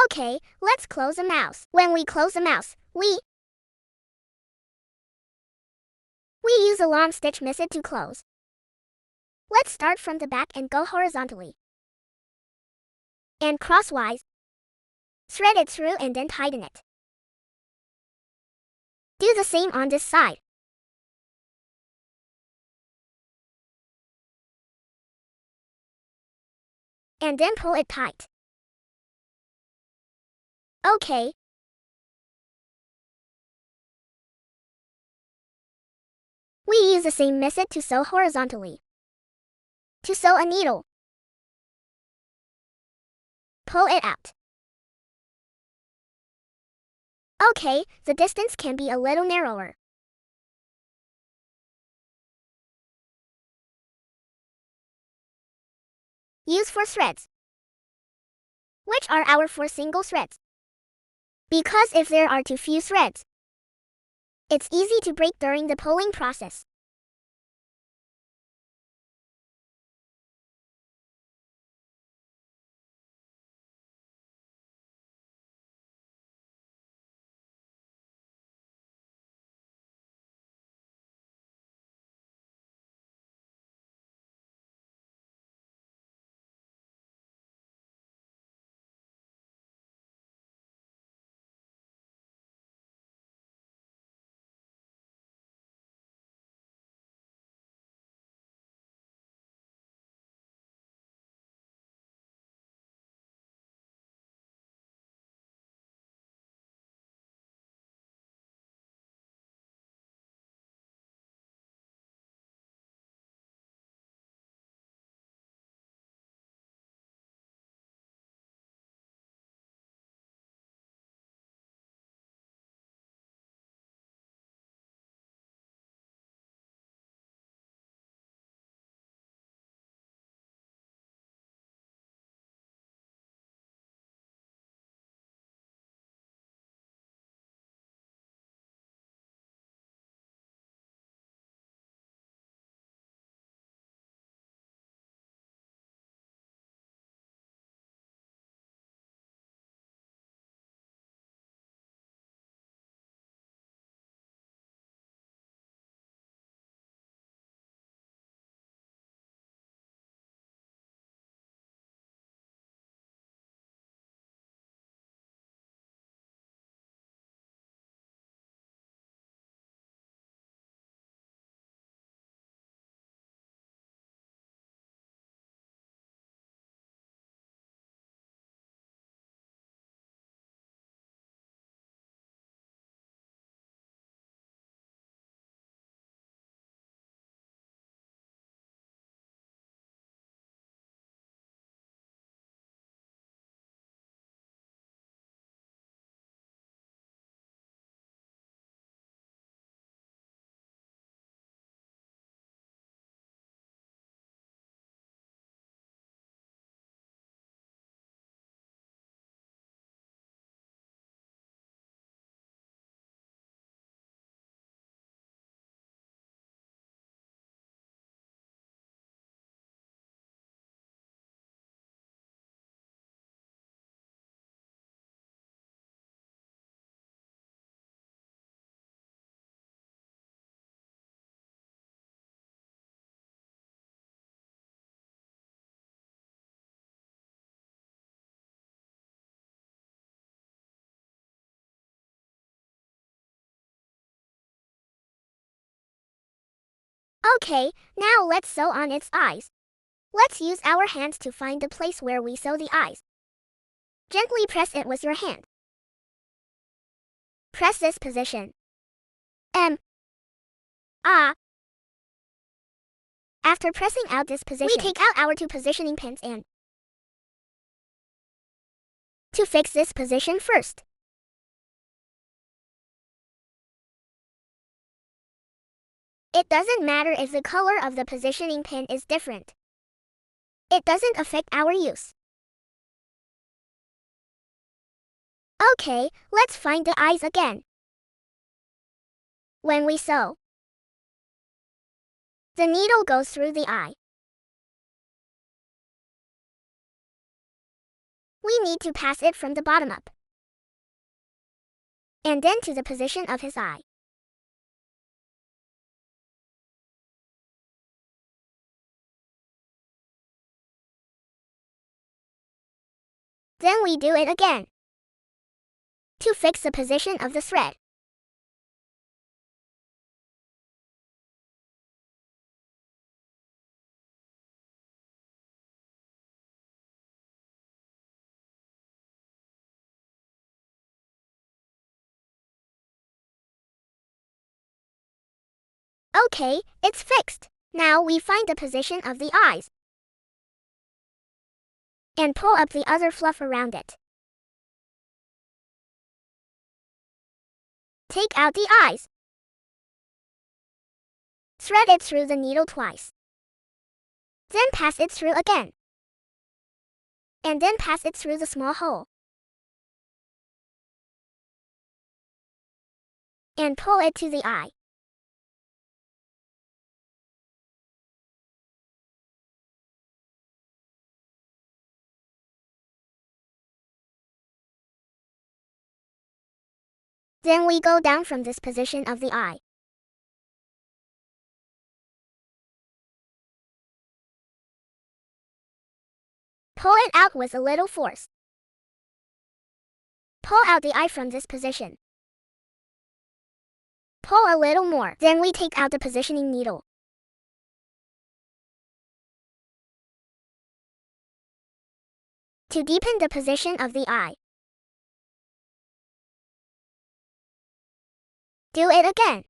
A: Okay, let's close the mouse. When we close the mouse, we use a long stitch method to close. Let's start from the back and go horizontally. And crosswise. Thread it through and then tighten it. Do the same on this side. And then pull it tight. Okay. We use the same method to sew horizontally. To sew a needle, pull it out. Okay, the distance can be a little narrower. Use 4 threads. Which are our 4 single threads? Because if there are too few threads, it's easy to break during the pulling process. Okay, now let's sew on its eyes. Let's use our hands to find the place where we sew the eyes. Gently press it with your hand. Press this position. Ah. After pressing out this position, we take out our two positioning pins and to fix this position first. It doesn't matter if the color of the positioning pin is different. It doesn't affect our use. Okay, let's find the eyes again. When we sew, the needle goes through the eye. We need to pass it from the bottom up, and then to the position of his eye. Then we do it again to fix the position of the thread. Okay, it's fixed. Now we find the position of the eyes and pull up the other fluff around it. Take out the eyes. Thread it through the needle twice. Then pass it through again. And then pass it through the small hole. And pull it to the eye. Then we go down from this position of the eye. Pull it out with a little force. Pull out the eye from this position. Pull a little more. Then we take out the positioning needle. To deepen the position of the eye, do it again.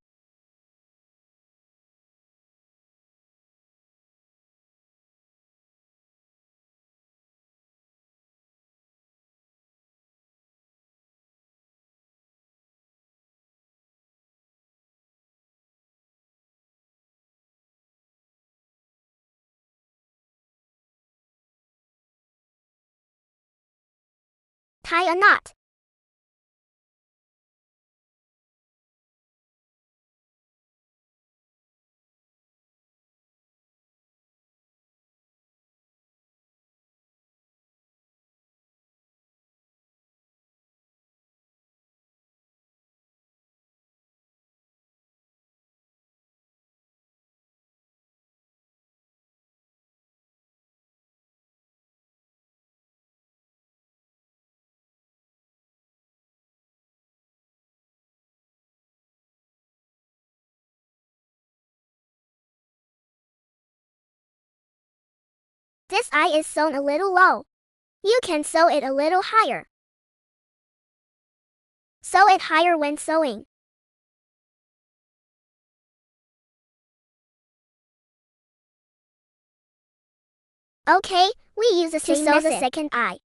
A: Tie a knot. This eye is sewn a little low. You can sew it a little higher. Sew it higher when sewing. Okay, we use the same method to sew the second eye.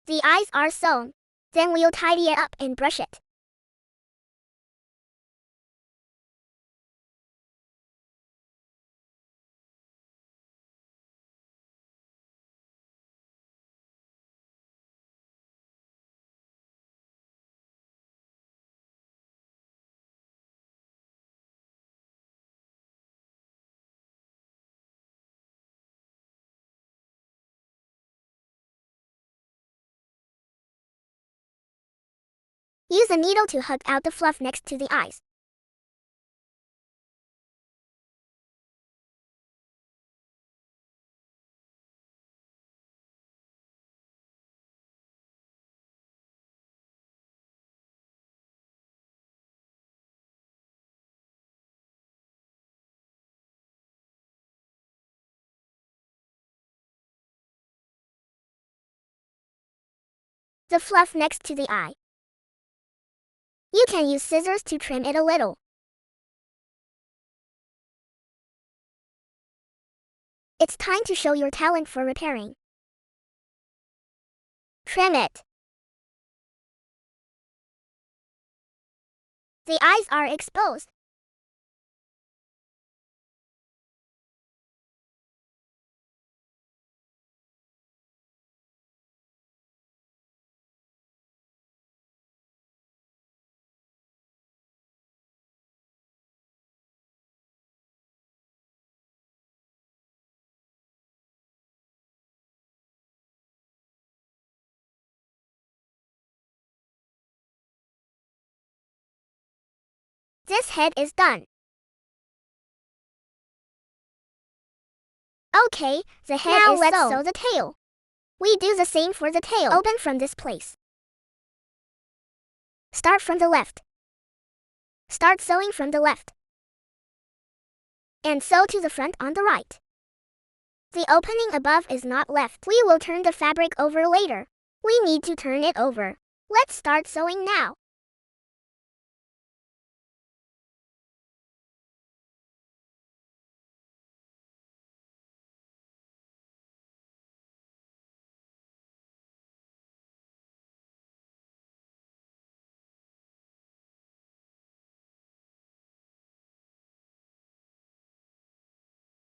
A: The eyes are sewn. Then we'll tidy it up and brush it. Use a needle to hug out the fluff next to the eyes. The fluff next to the eye. You can use scissors to trim it a little. It's time to show your talent for repairing. Trim it. The eyes are exposed. This head is done. Okay, the head
B: Now
A: is
B: let's
A: sewn.
B: sew
A: The tail. We do the same for the tail. Open from this place. Start from the left. Start sewing from the left. And sew to the front on the right. The opening above is not left. We will turn the fabric over later. We need to turn it over. Let's start sewing now.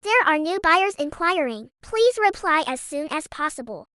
A: There are new buyers inquiring. Please reply as soon as possible.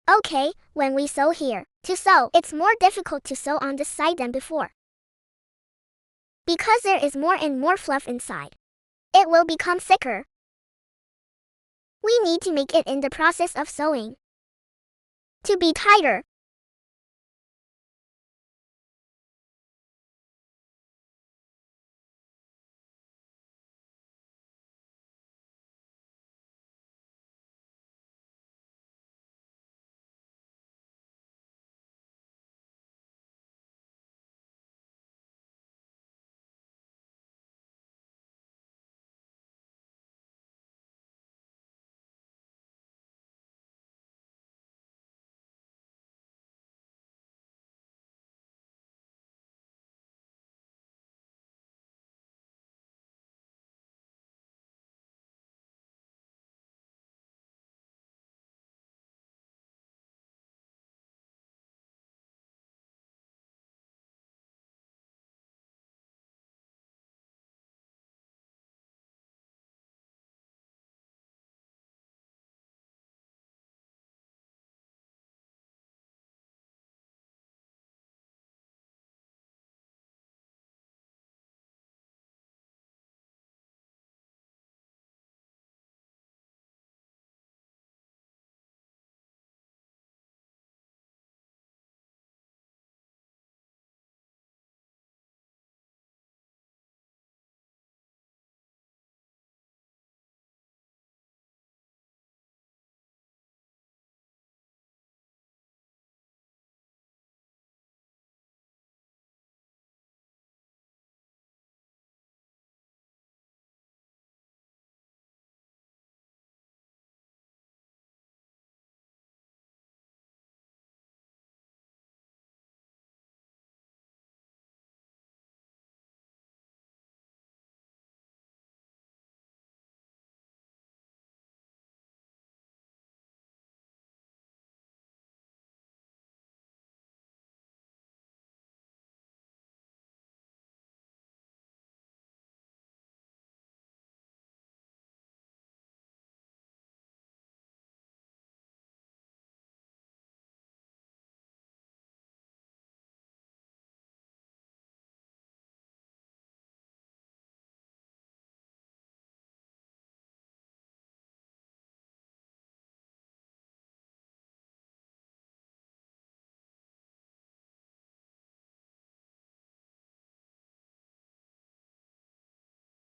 A: Okay, when we sew here, to sew, it's more difficult to sew on this side than before. Because there is more and more fluff inside. It will become thicker. We need to make it in the process of sewing to be tighter.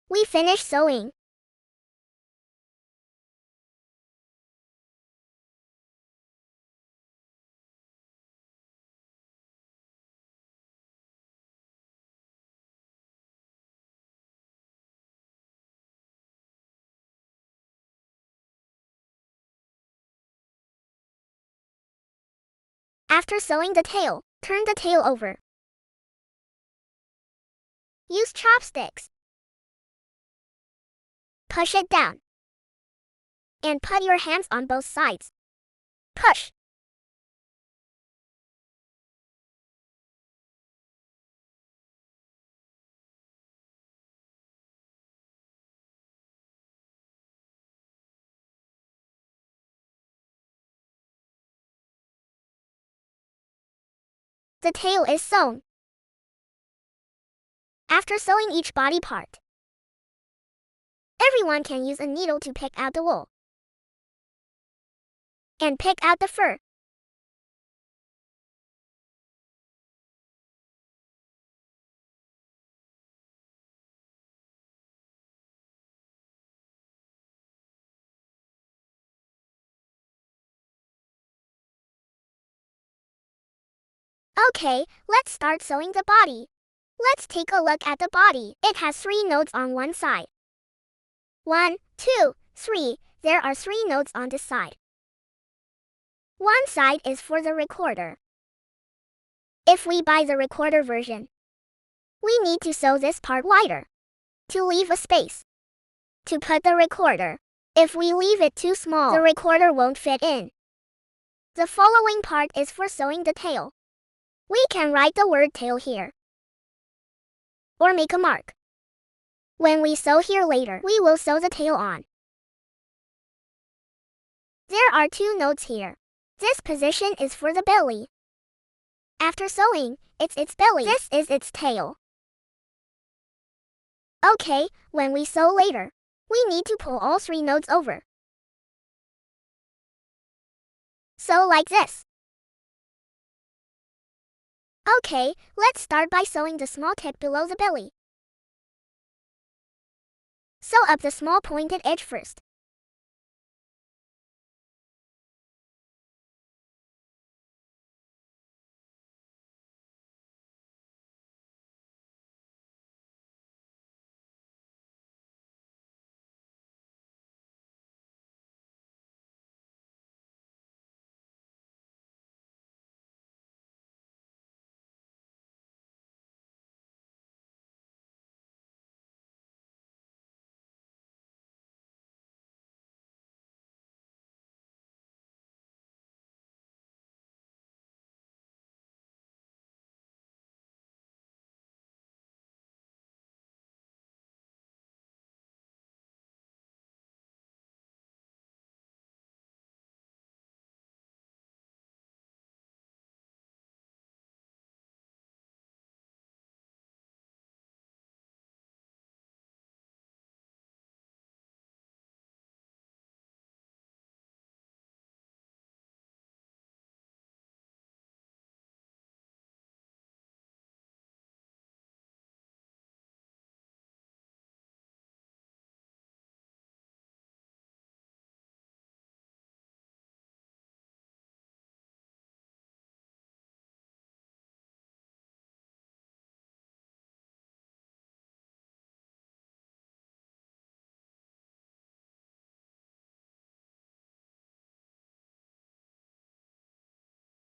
A: We finish sewing. After sewing the tail, turn the tail over. Use chopsticks. Push it down. And put your hands on both sides. Push. The tail is sewn. After sewing each body part, everyone can use a needle to pick out the wool and pick out the fur. Okay, let's start sewing the body. Let's take a look at the body. It has 3 nodes on one side. 1, 2, 3. There are 3 nodes on this side. One side is for the recorder. If we buy the recorder version, we need to sew this part wider to leave a space to put the recorder. If we leave it too small, the recorder won't fit in. The following part is for sewing the tail. We can write the word tail here or make a mark. When we sew here later, we will sew the tail on. There are 2 nodes here. This position is for the belly. After sewing, it's its belly. This is its tail. Okay, when we sew later, we need to pull all 3 nodes over. Sew like this. Okay, let's start by sewing the small tip below the belly. Sew up the small pointed edge first.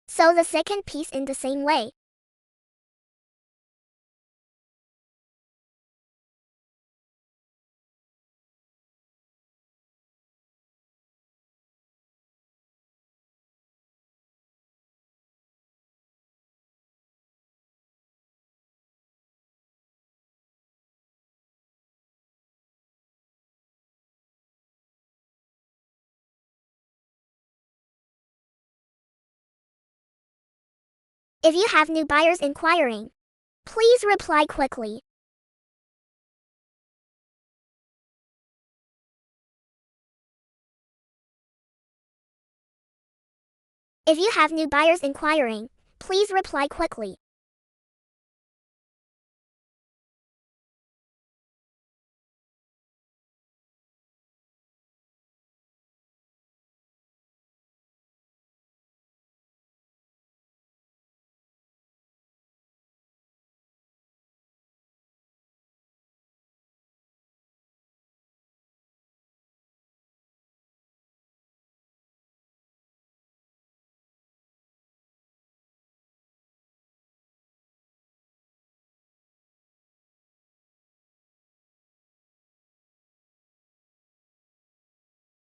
A: Sew the second piece in the same way. If you have new buyers inquiring, please reply quickly. If you have new buyers inquiring, please reply quickly.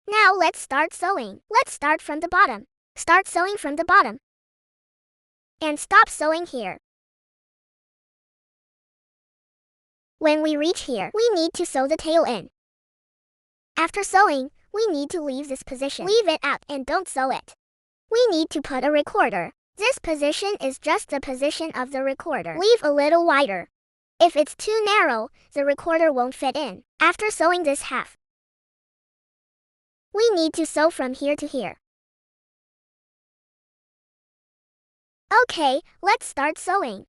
A: Now let's start sewing. Let's start from the bottom. Start sewing from the bottom. And stop sewing here. When we reach here, we need to sew the tail in. After sewing, we need to leave this position. Leave it out and don't sew it. We need to put a recorder. This position is just the position of the recorder. Leave a little wider. If it's too narrow, the recorder won't fit in. After sewing this half, we need to sew from here to here. Okay, let's start sewing.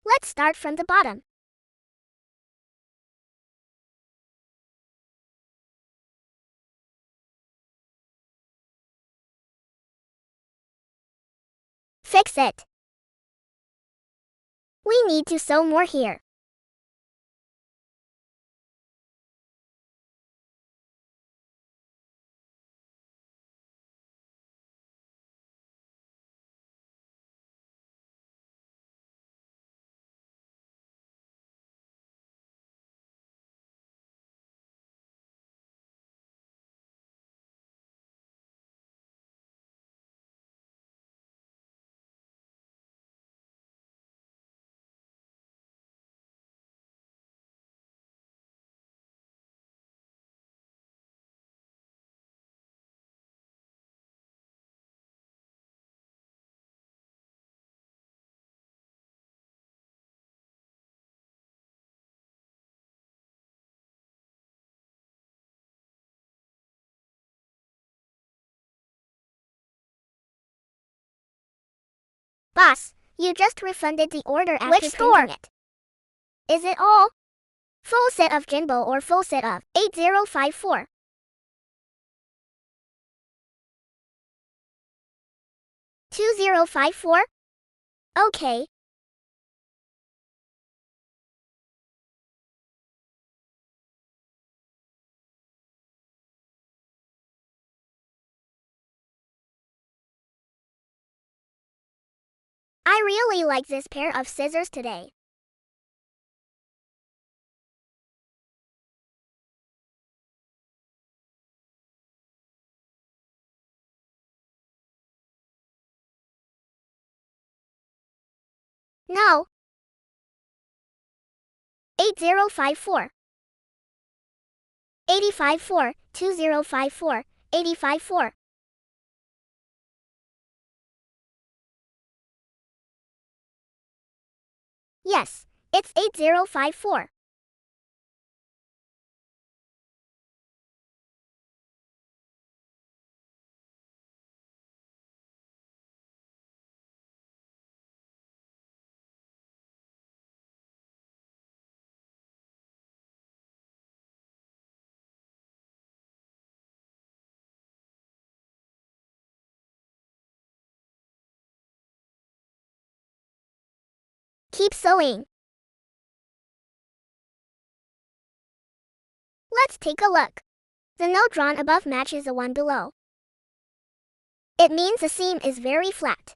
A: Let's start from the bottom. Fix it. We need to sew more here. Boss, you just refunded the order after
B: Which store?
A: printing it. Is it all? Full set of Jimbo or full set of 8054? $2054? Okay. I really like this pair of scissors today. No. 8054. 854, 2054, 854. Yes, it's 8054. Keep sewing. Let's take a look. The note drawn above matches the one below. It means the seam is very flat.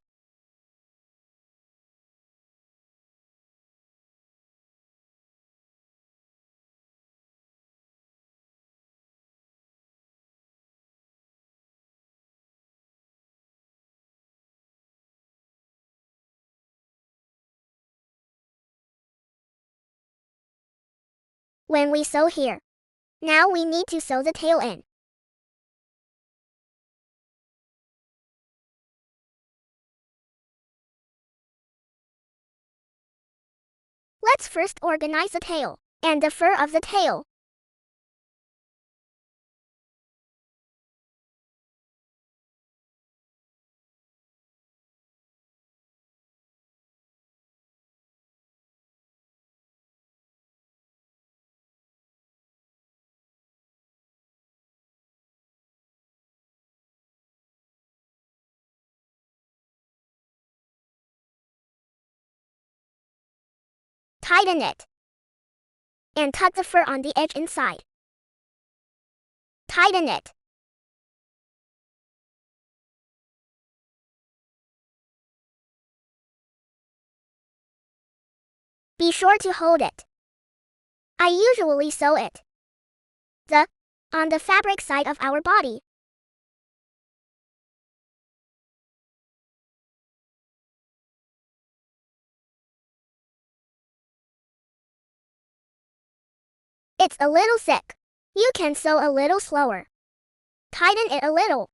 A: When we sew here, now we need to sew the tail in. Let's first organize the tail and the fur of the tail. Tighten it. And tuck the fur on the edge inside. Tighten it. Be sure to hold it. I usually sew it on the fabric side of our body. It's a little thick. You can sew a little slower. Tighten it a little.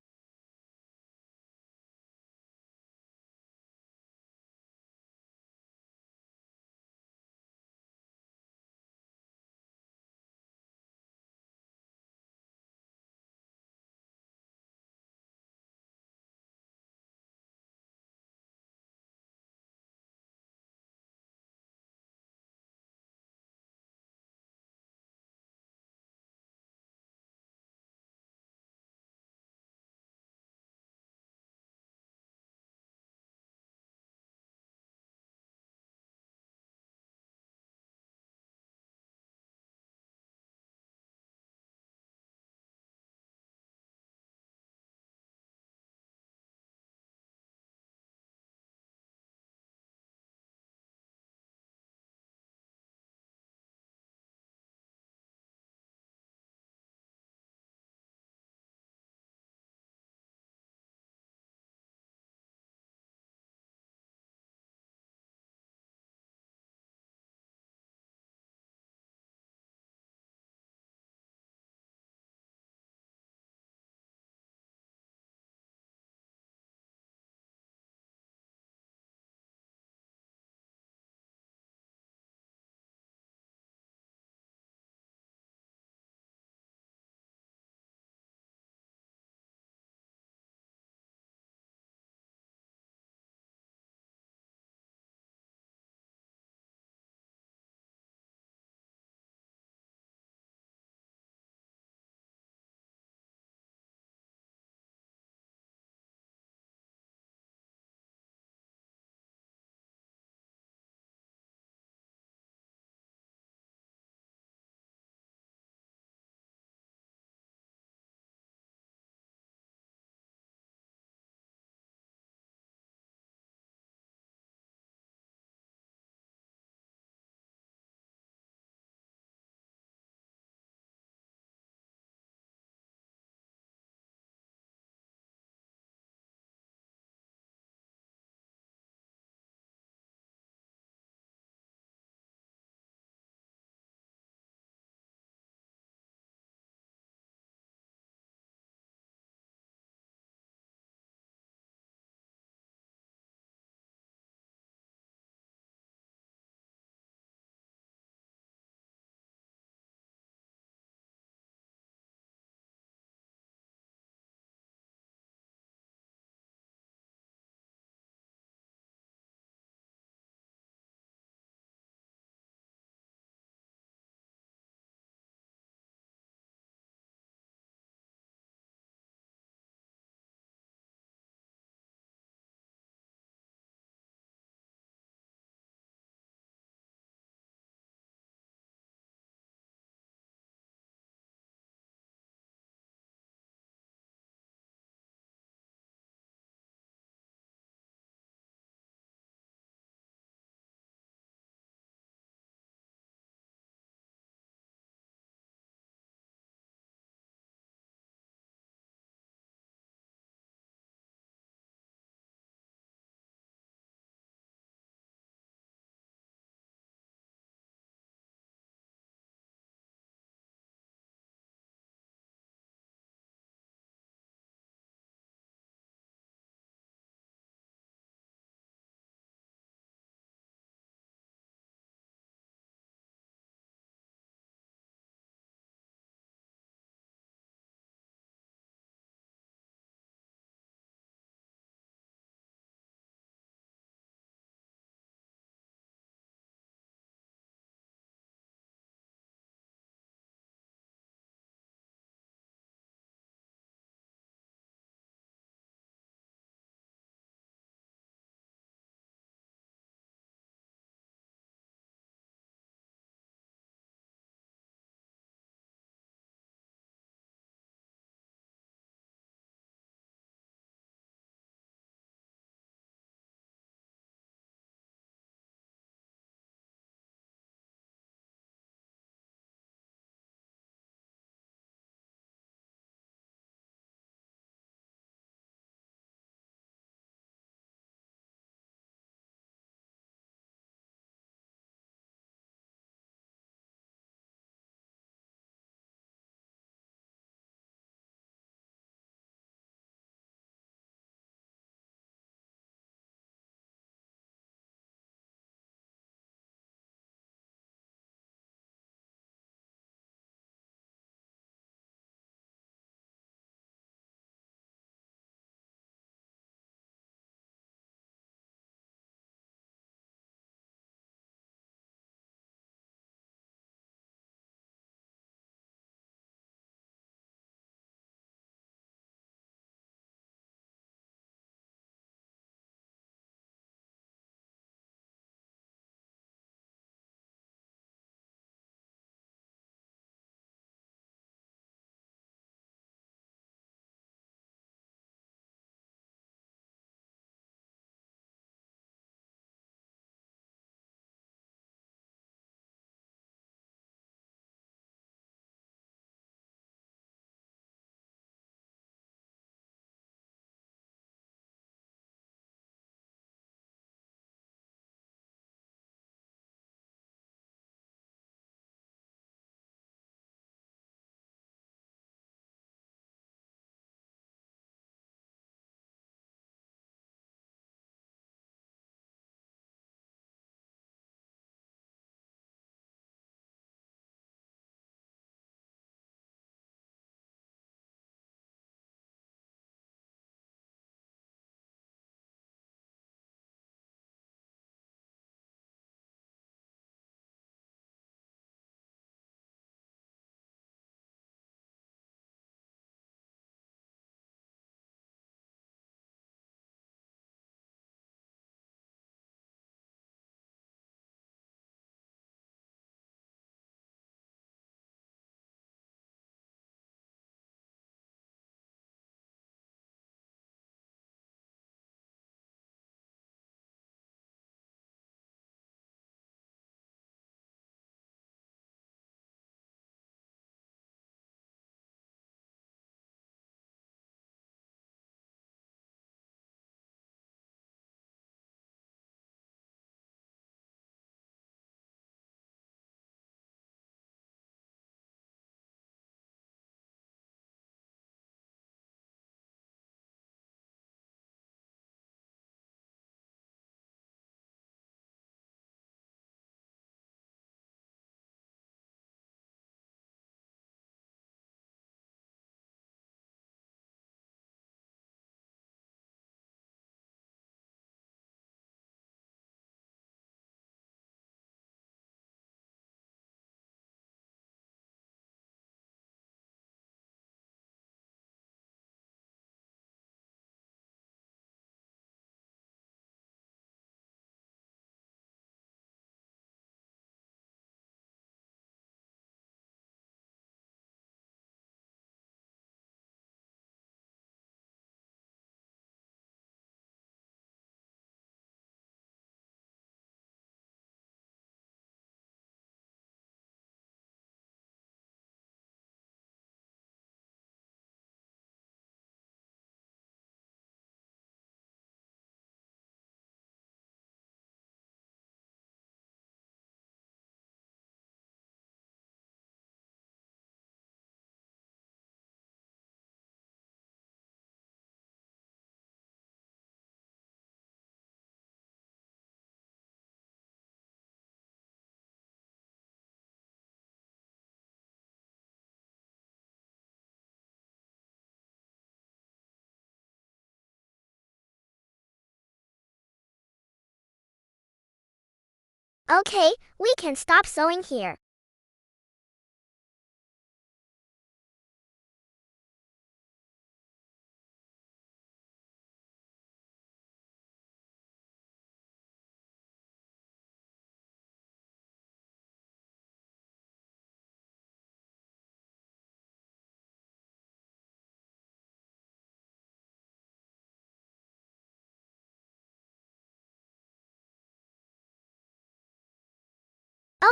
A: Okay, we can stop sewing here.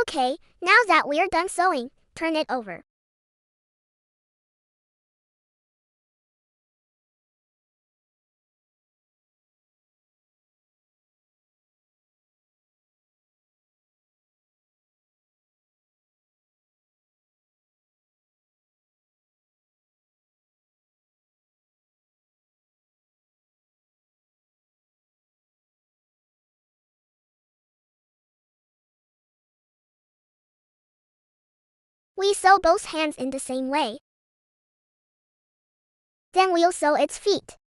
A: Okay, now that we're done sewing, turn it over. We sew both hands in the same way. Then we'll sew its feet.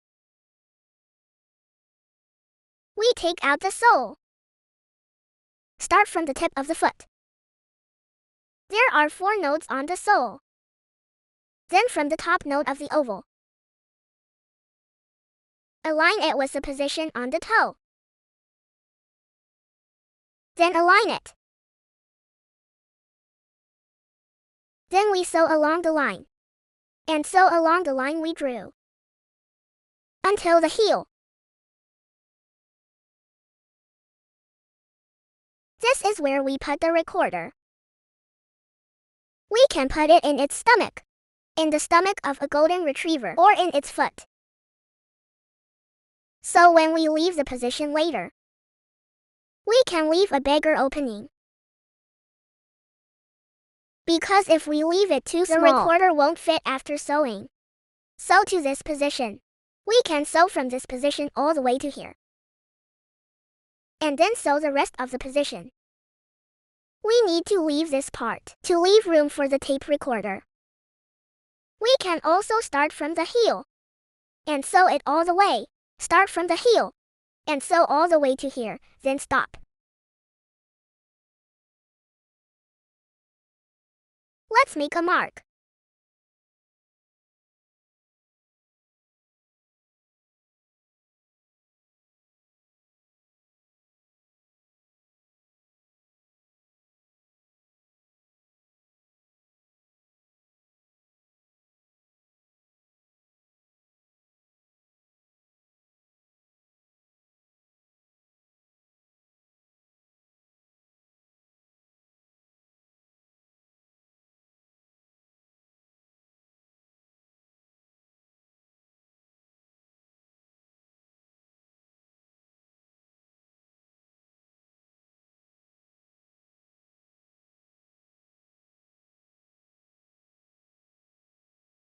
A: We take out the sole. Start from the tip of the foot. There are 4 nodes on the sole. Then from the top node of the oval, align it with the position on the toe. Then align it. Then we sew along the line. And sew along the line we drew. Until the heel. This is where we put the recorder. We can put it in its stomach, in the stomach of a golden retriever, or in its foot. So when we leave the position later, we can leave a bigger opening. Because if we leave it too small, the recorder won't fit after sewing. Sew to this position. We can sew from this position all the way to here. And then sew the rest of the position. We need to leave this part to leave room for the tape recorder. We can also start from the heel and sew it all the way. Start from the heel and sew all the way to here, then stop. Let's make a mark.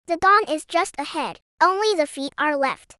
A: The dawn is just ahead. Only the feet are left.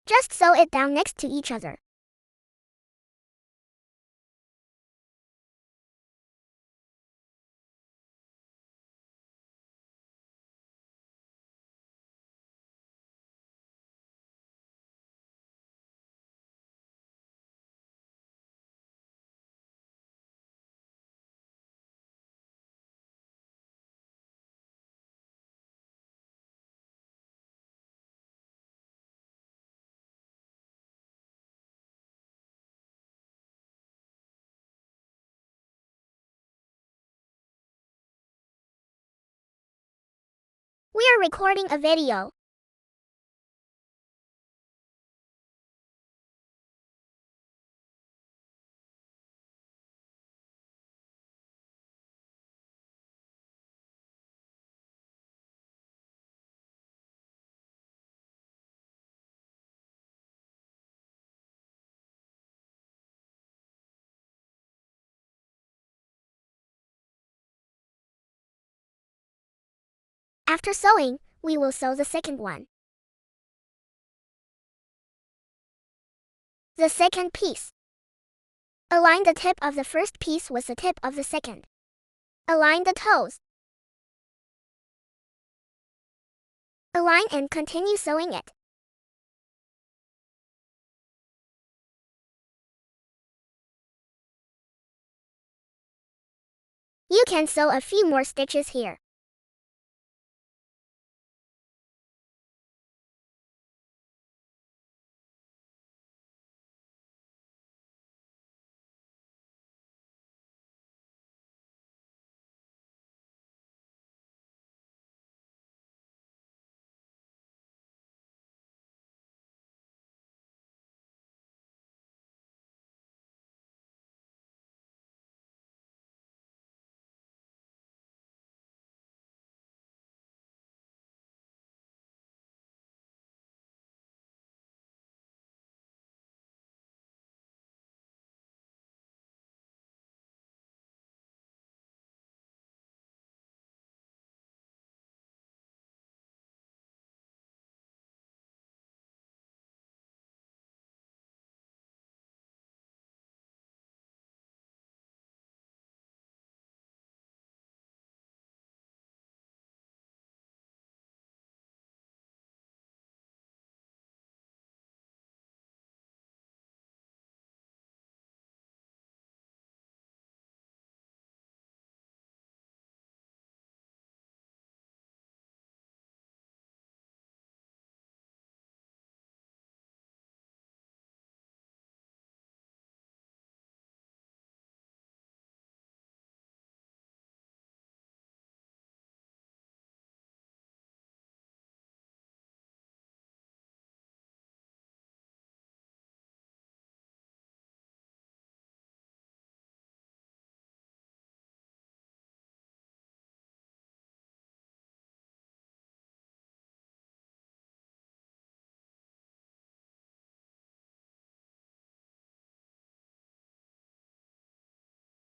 A: Just sew it down next to each other. We're recording a video. After sewing, we will sew the second one. The second piece. Align the tip of the first piece with the tip of the second. Align the toes. Align and continue sewing it. You can sew a few more stitches here.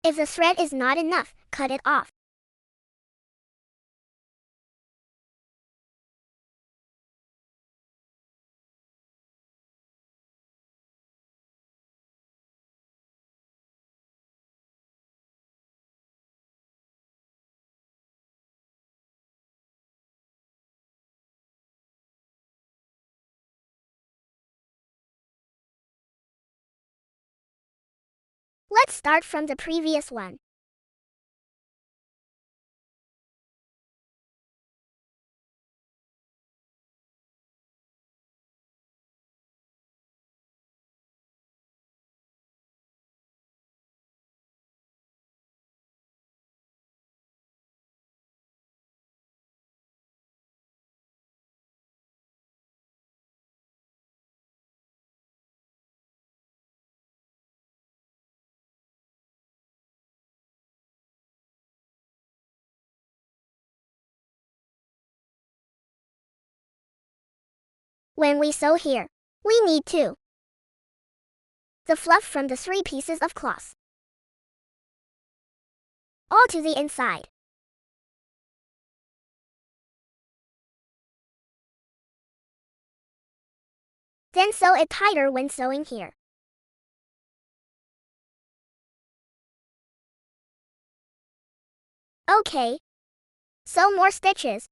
A: If the thread is not enough, cut it off. Let's start from the previous one. When we sew here, we need the fluff from the 3 pieces of cloth, all to the inside. Then sew it tighter when sewing here. Okay. Sew more stitches.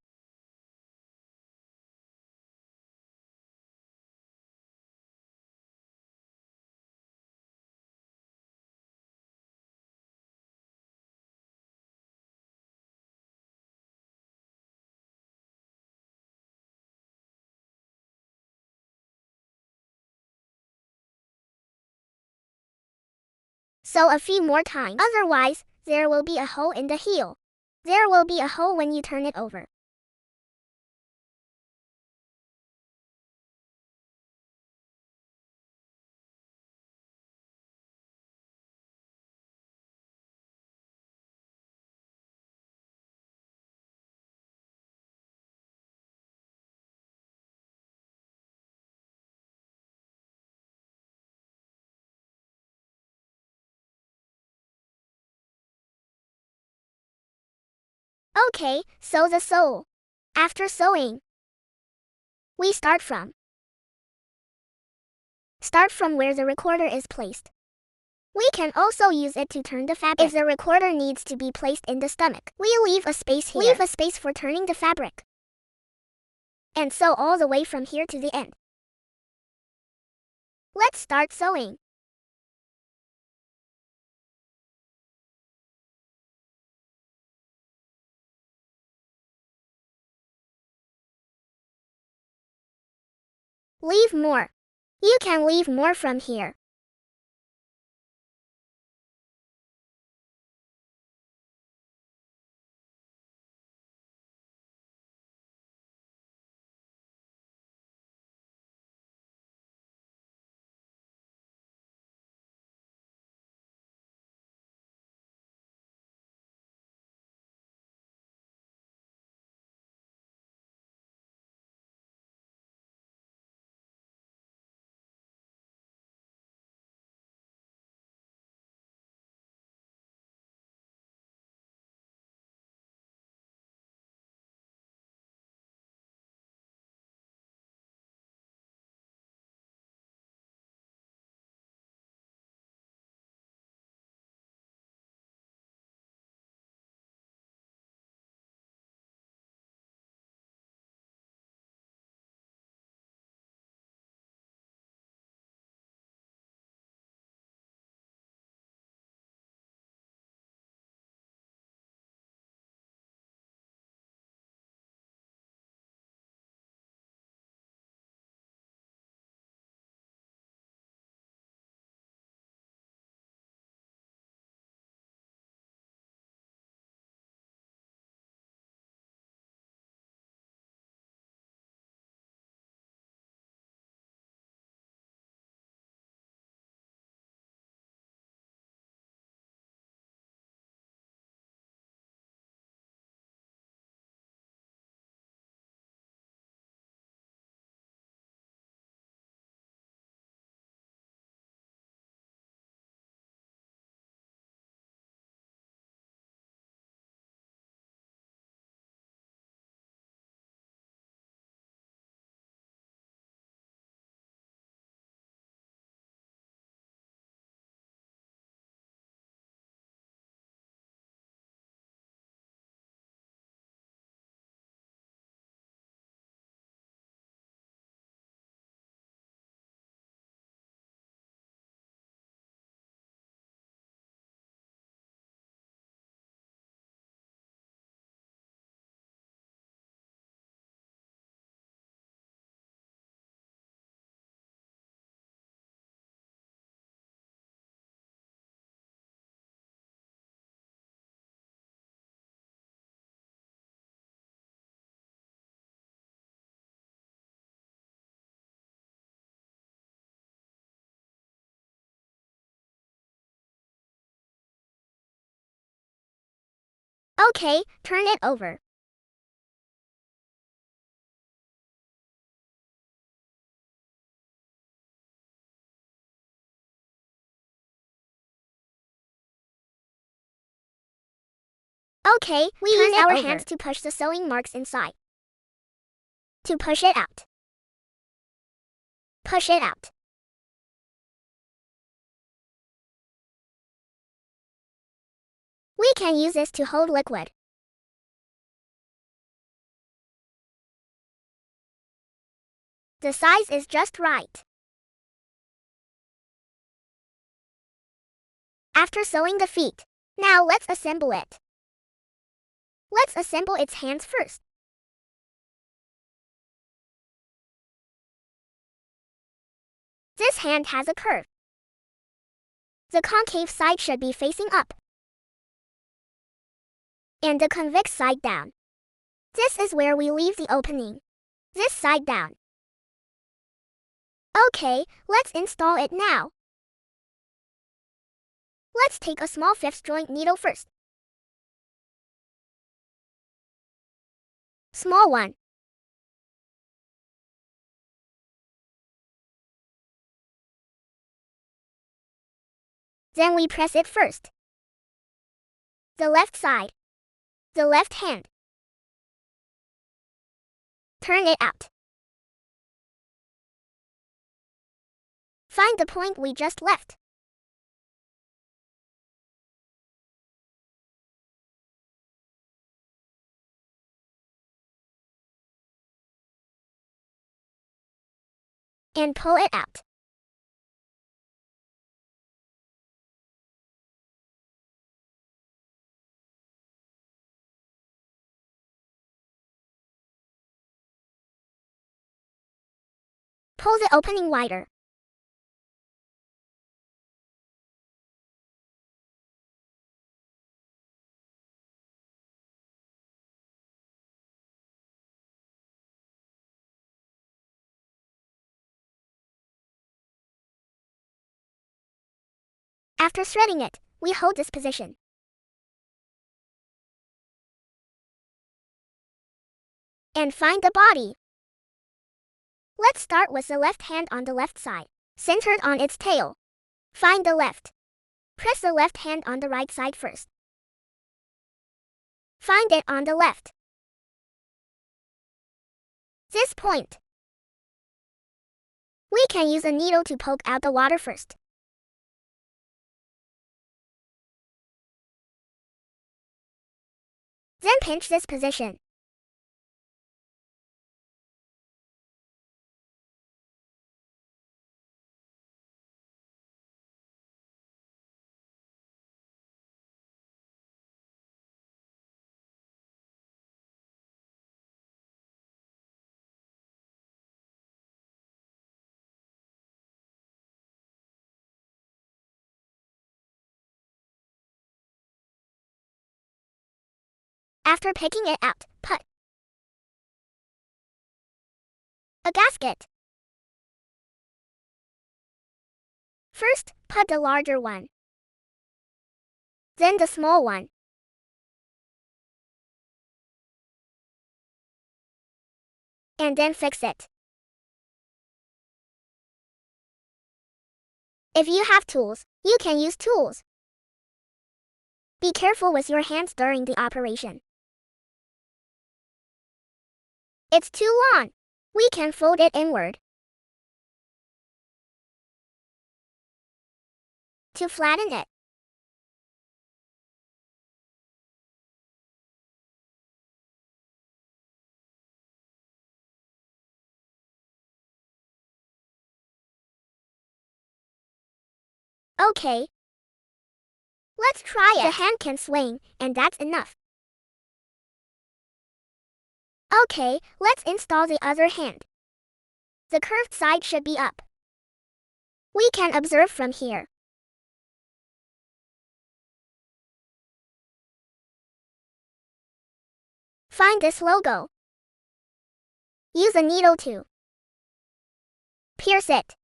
A: Sew a few more times, otherwise, there will be a hole in the heel. There will be a hole when you turn it over. Okay, sew the sole. After sewing, we start from where the recorder is placed. We can also use it to turn the fabric. If the recorder needs to be placed in the stomach, we leave a space here. Leave a space for turning the fabric. And sew all the way from here to the end. Let's start sewing. Leave more. You can leave more from here. Okay, turn it over. Okay, we use our hands to push the sewing marks inside. To push it out. Push it out. We can use this to hold liquid. The size is just right. After sewing the feet, now let's assemble it. Let's assemble its hands first. This hand has a curve. The concave side should be facing up, and the convex side down. This is where we leave the opening. This side down. Okay, let's install it now. Let's take a small 5th joint needle first. Small one. Then we press it first. The left side. The left hand. Turn it out. Find the point we just left. And pull it out. Pull the opening wider. After threading it, we hold this position. And find the body. Let's start with the left hand on the left side, centered on its tail. Find the left. Press the left hand on the right side first. Find it on the left. This point. We can use a needle to poke out the water first. Then pinch this position. After picking it out, put a gasket. First, put the larger one. Then the small one. And then fix it. If you have tools, you can use tools. Be careful with your hands during the operation. It's too long. We can fold it inward. To flatten it. Okay. Let's try it. The hand can swing, and that's enough. Okay, let's install the other hand. The curved side should be up. We can observe from here. Find this logo. Use a needle to pierce it.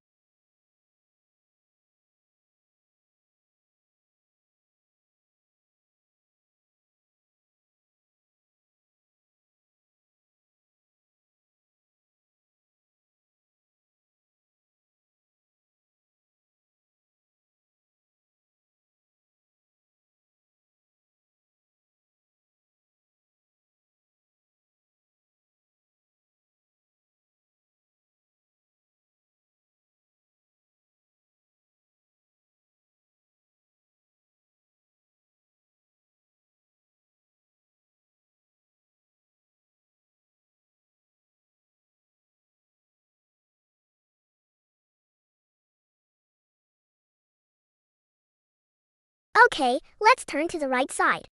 A: Okay, let's turn to the right side.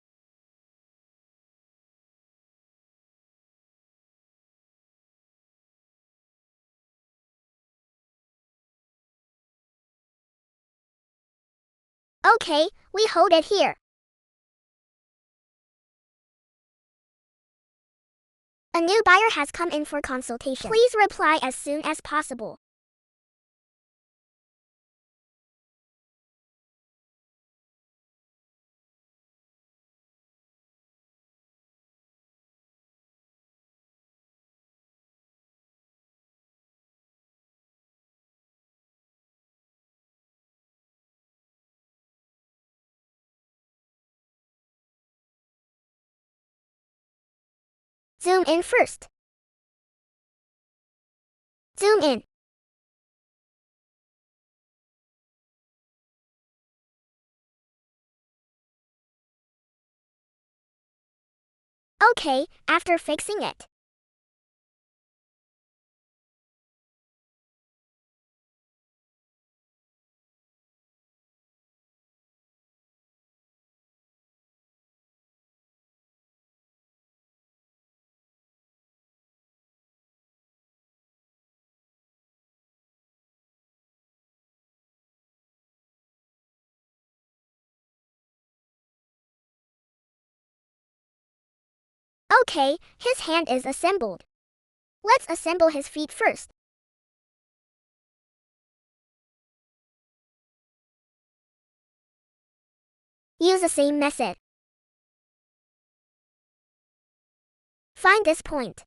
A: Okay, we hold it here. A new buyer has come in for consultation. Please reply as soon as possible. Zoom in first. Zoom in. Okay, after fixing it. Okay, his hand is assembled. Let's assemble his feet first. Use the same method. Find this point.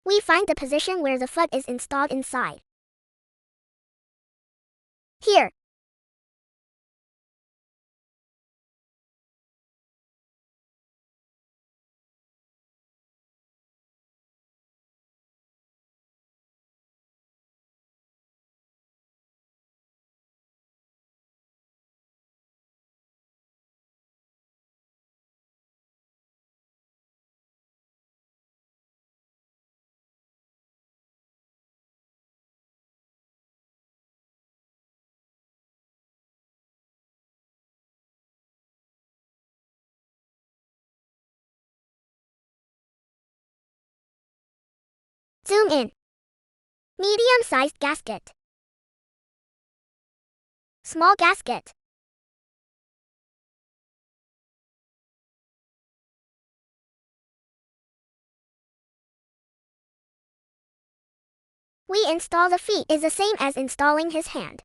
A: We find the position where the foot is installed inside. Here. Zoom in. Medium-sized gasket. Small gasket. We install the feet is the same as installing his hand.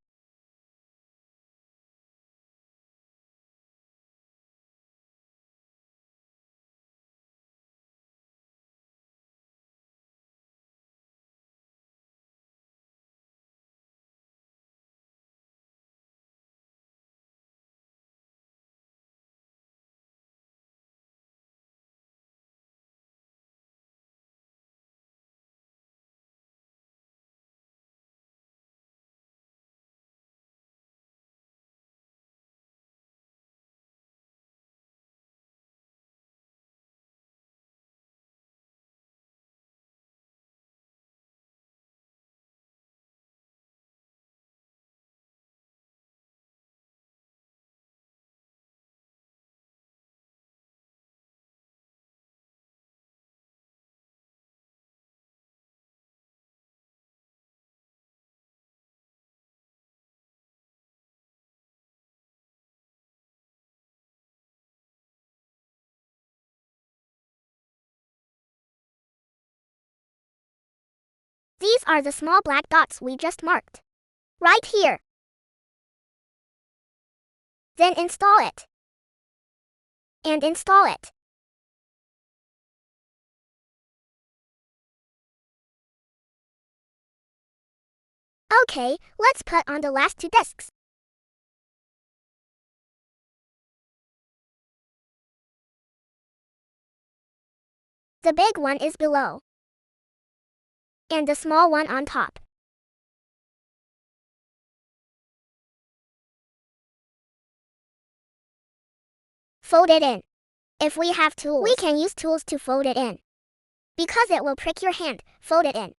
A: These are the small black dots we just marked. Right here. Then install it. And install it. Okay, let's put on the last two discs. The big one is below. And the small one on top. Fold it in. If we have tools, we can use tools to fold it in. Because it will prick your hand, fold it in.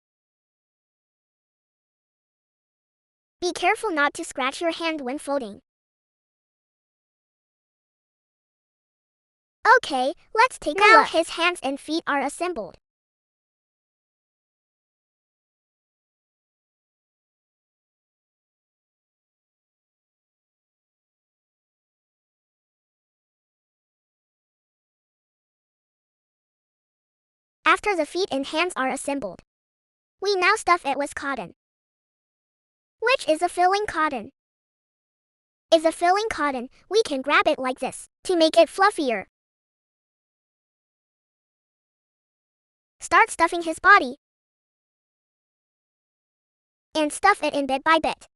A: Be careful not to scratch your hand when folding. Okay, let's take a look. Now his hands and feet are assembled. After the feet and hands are assembled, we now stuff it with cotton. Which is a filling cotton? Is a filling cotton, we can grab it like this to make it fluffier. Start stuffing his body and stuff it in bit by bit.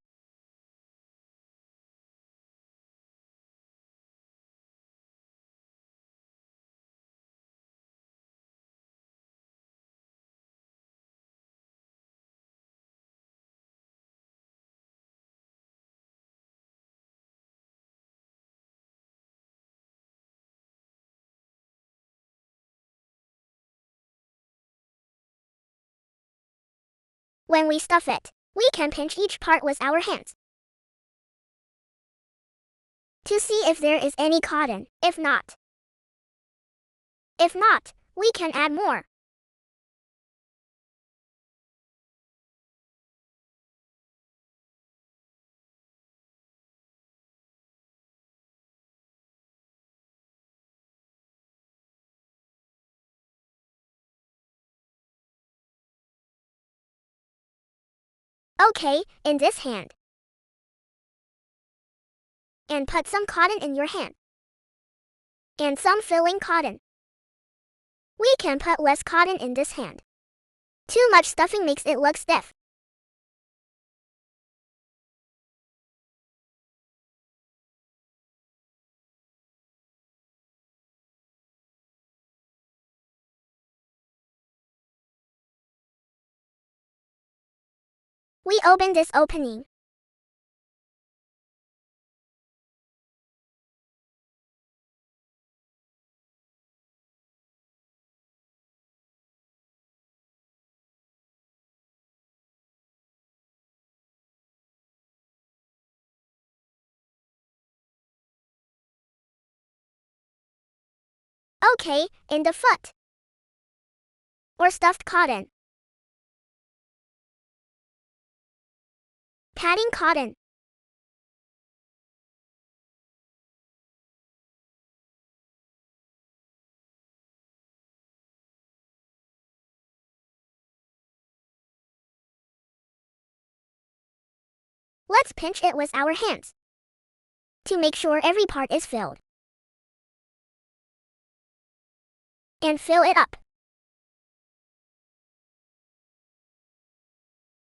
A: When we stuff it, we can pinch each part with our hands to see if there is any cotton. If not, we can add more. Okay, in this hand. And put some cotton in your hand. And some filling cotton. We can put less cotton in this hand. Too much stuffing makes it look stiff. We open this opening. Okay, in the foot. Or stuffed cotton. Padding cotton. Let's pinch it with our hands to make sure every part is filled. And fill it up.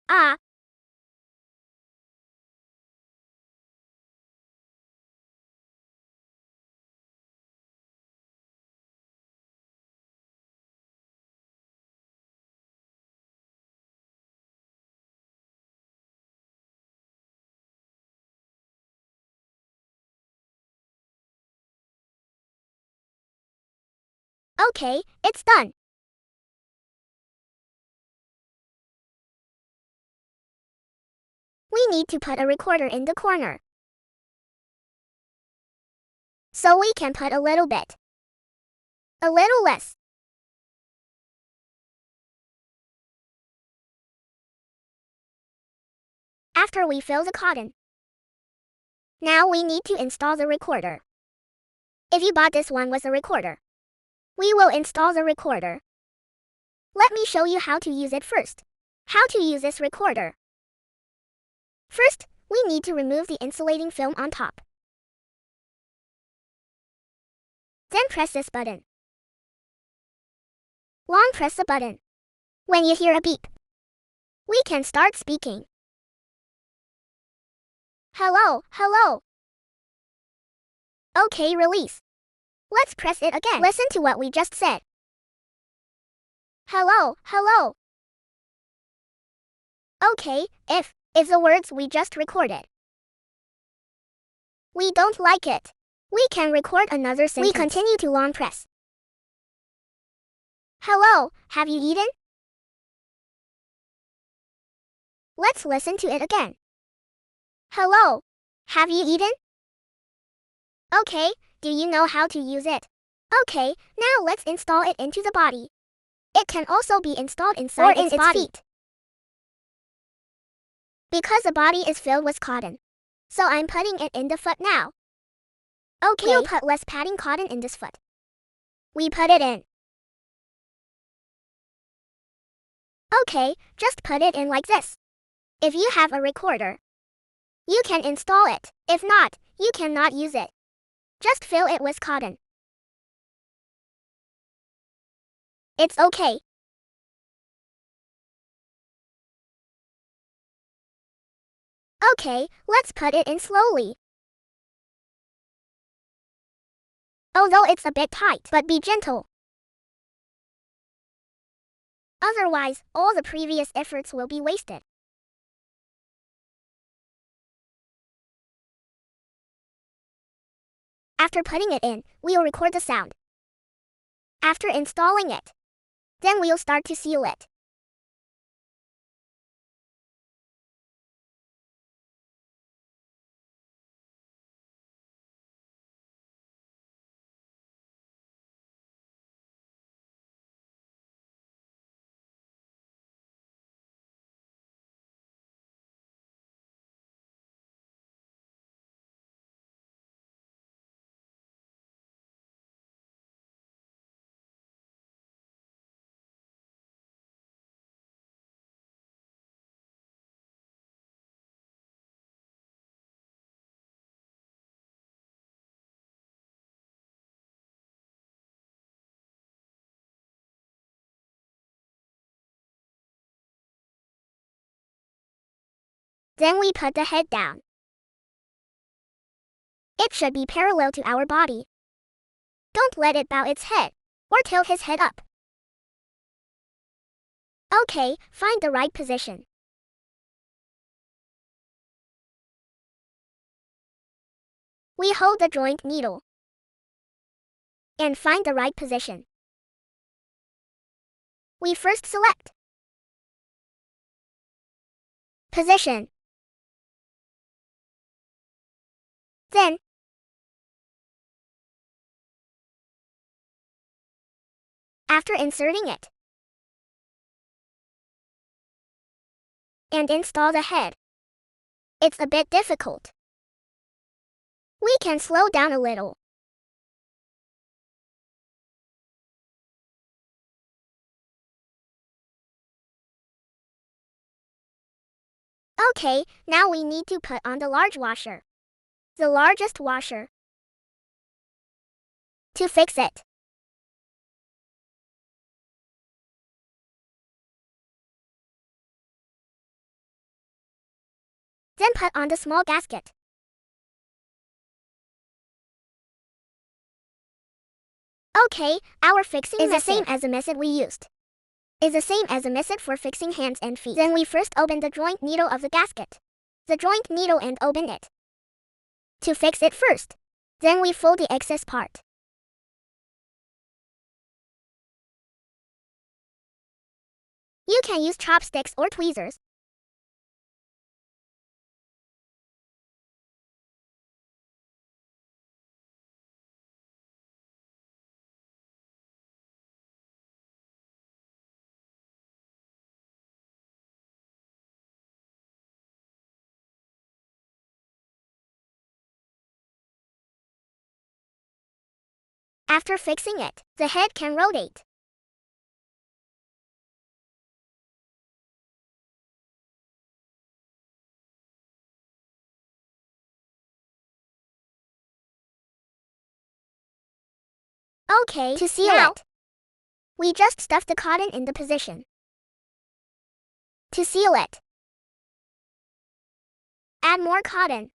A: Ah! Okay, it's done. We need to put a recorder in the corner. So we can put a little bit. A little less. After we fill the cotton. Now we need to install the recorder. If you bought this one with a recorder, we will install the recorder. Let me show you how to use it first. How to use this recorder. First, we need to remove the insulating film on top. Then press this button. Long press the button. When you hear a beep, we can start speaking. Hello, hello. Okay, release. Let's press it again. Listen to what we just said. Hello, hello. Okay, if the words we just recorded. We don't like it. We can record another sentence. We continue to long press. Hello, have you eaten? Let's listen to it again. Hello, have you eaten? Okay, do you know how to use it? Okay, now let's install it into the body. It can also be installed inside its body. Feet. Because the body is filled with cotton. So I'm putting it in the foot now. Okay. We'll put less padding cotton in this foot. We put it in. Okay, just put it in like this. If you have a recorder, you can install it. If not, you cannot use it. Just fill it with cotton. It's okay. Okay, let's put it in slowly. Although it's a bit tight, but be gentle. Otherwise, all the previous efforts will be wasted. After putting it in, we'll record the sound. After installing it, then we'll start to seal it. Then we put the head down. It should be parallel to our body. Don't let it bow its head, or tilt his head up. Okay, find the right position. We hold the joint needle and find the right position. We first select position. Then, after inserting it, and install the head. It's a bit difficult. We can slow down a little. Okay, now we need to put on the large washer. The largest washer. To fix it. Then put on the small gasket. Okay, our fixing is the same as the method we used. Is the same as the method for fixing hands and feet. Then we first open the joint needle of the gasket. The joint needle and open it. To fix it first. Then we fold the excess part. You can use chopsticks or tweezers. After fixing it, the head can rotate. Okay, to seal it, we just stuff the cotton in the position. To seal it, add more cotton.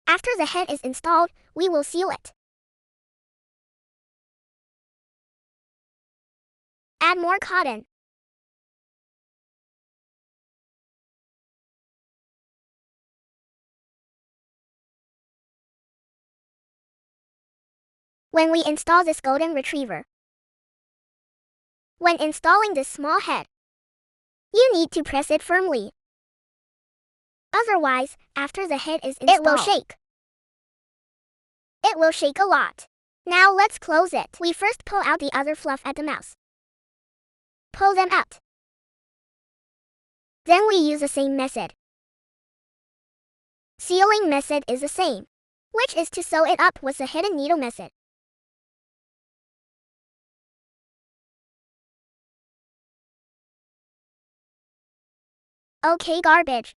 A: After the head is installed, we will seal it. Add more cotton. When we install this golden retriever, when installing this small head, you need to press it firmly. Otherwise, after the head is installed, it will shake. It will shake a lot. Now let's close it. We first pull out the other fluff at the mouse. Pull them out. Then we use the same method. Sealing method is the same, which is to sew it up with the hidden needle method. Okay, garbage.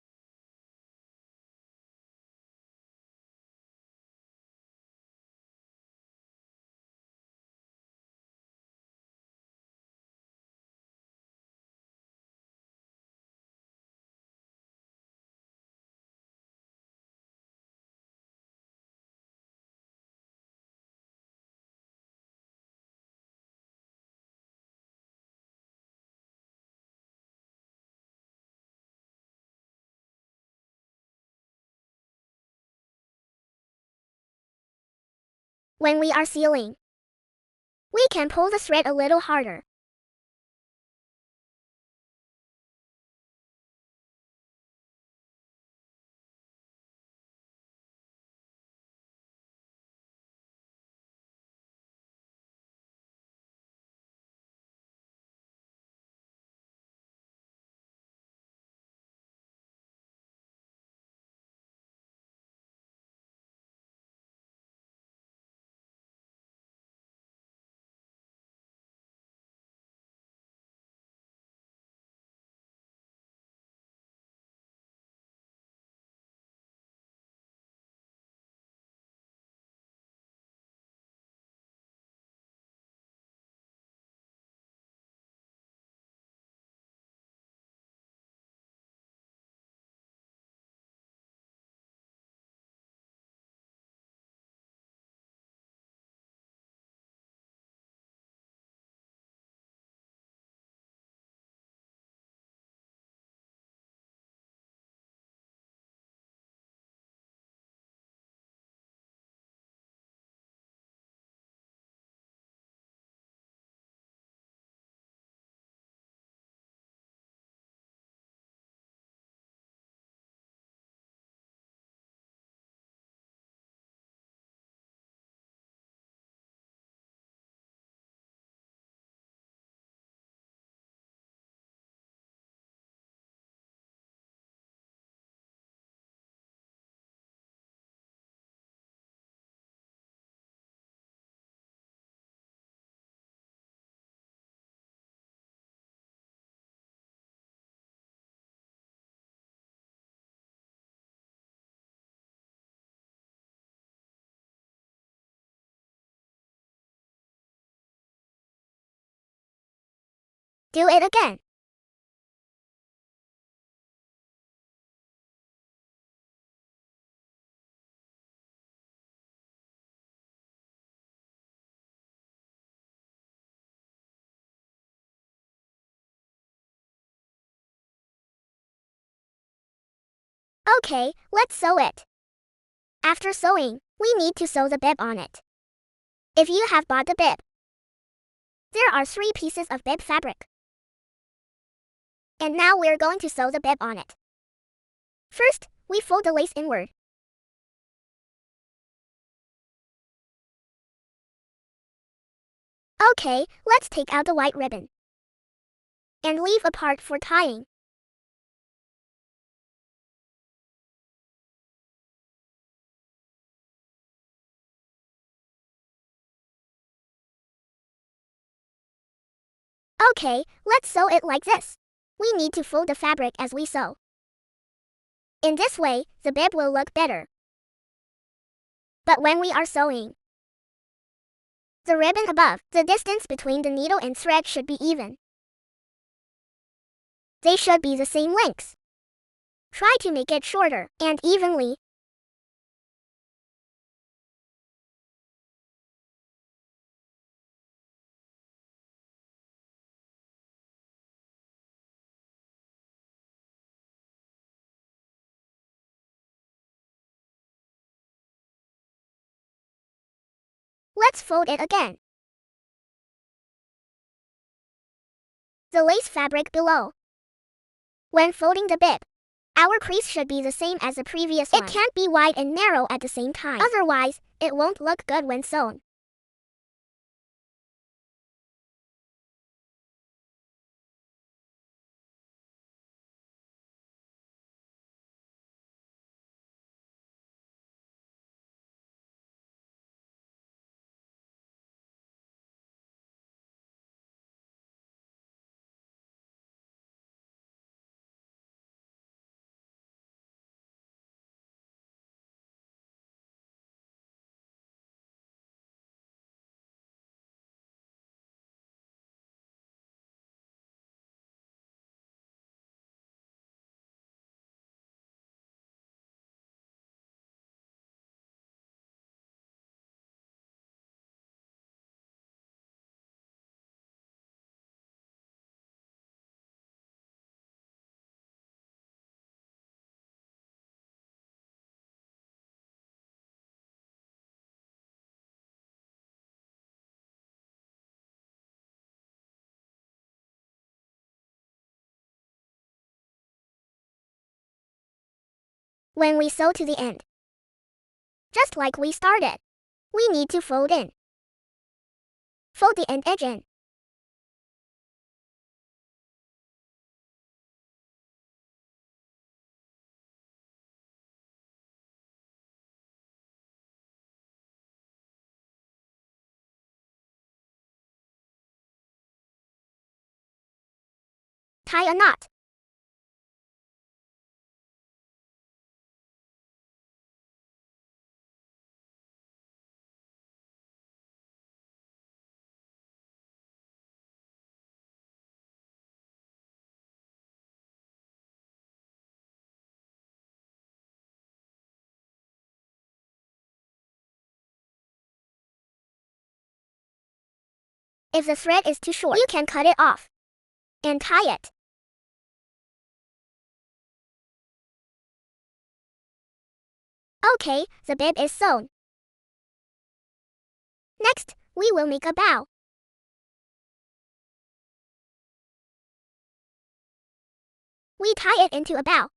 A: When we are sealing, we can pull the thread a little harder. Do it again. Okay, let's sew it. After sewing, we need to sew the bib on it. If you have bought the bib, there are 3 pieces of bib fabric. And now we're going to sew the bib on it. First, we fold the lace inward. Okay, let's take out the white ribbon and leave a part for tying. Okay, let's sew it like this. We need to fold the fabric as we sew. In this way, the bib will look better. But when we are sewing, the ribbon above, the distance between the needle and thread should be even. They should be the same length. Try to make it shorter and evenly. Let's fold it again. The lace fabric below. When folding the bib, Our crease should be the same as the previous one. It can't be wide and narrow at the same time. Otherwise, it won't look good when sewn. When we sew to the end, just like we started, we need to fold in. Fold the end edge in. Tie a knot. If the thread is too short, you can cut it off and tie it. Okay, the bib is sewn. Next, we will make a bow. We tie it into a bow.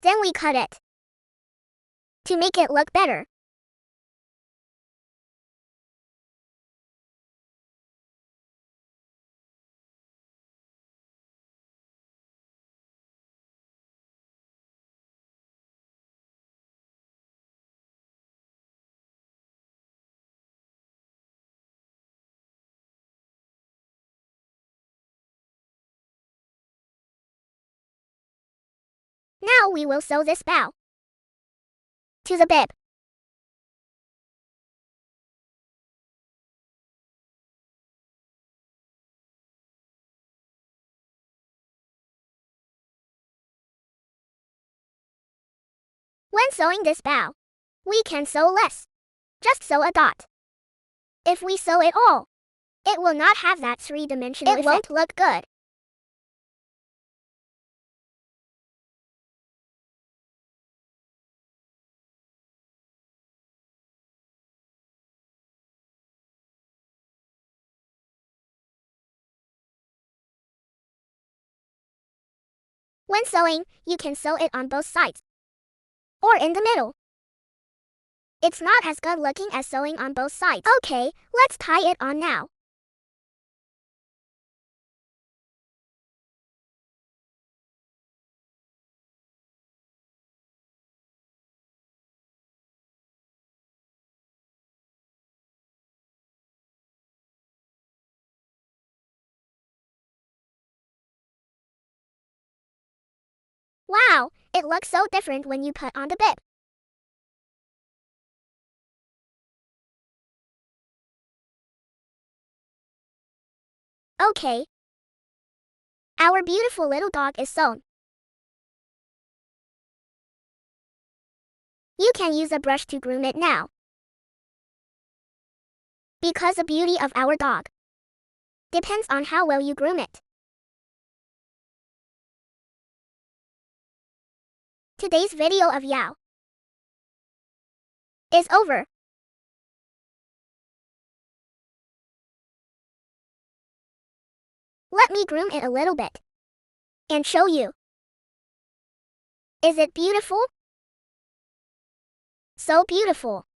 A: Then we cut it to make it look better. Now we will sew this bow to the bib. When sewing this bow, we can sew less. Just sew a dot. If we sew it all, it will not have that three-dimensional effect. It won't look good. When sewing, you can sew it on both sides or in the middle. It's not as good looking as sewing on both sides. Okay, let's tie it on now. Wow, it looks so different when you put on the bib. Okay. Our beautiful little dog is sewn. You can use a brush to groom it now. Because the beauty of our dog depends on how well you groom it. Today's video of Yao is over. Let me groom it a little bit and show you. Is it beautiful? So beautiful.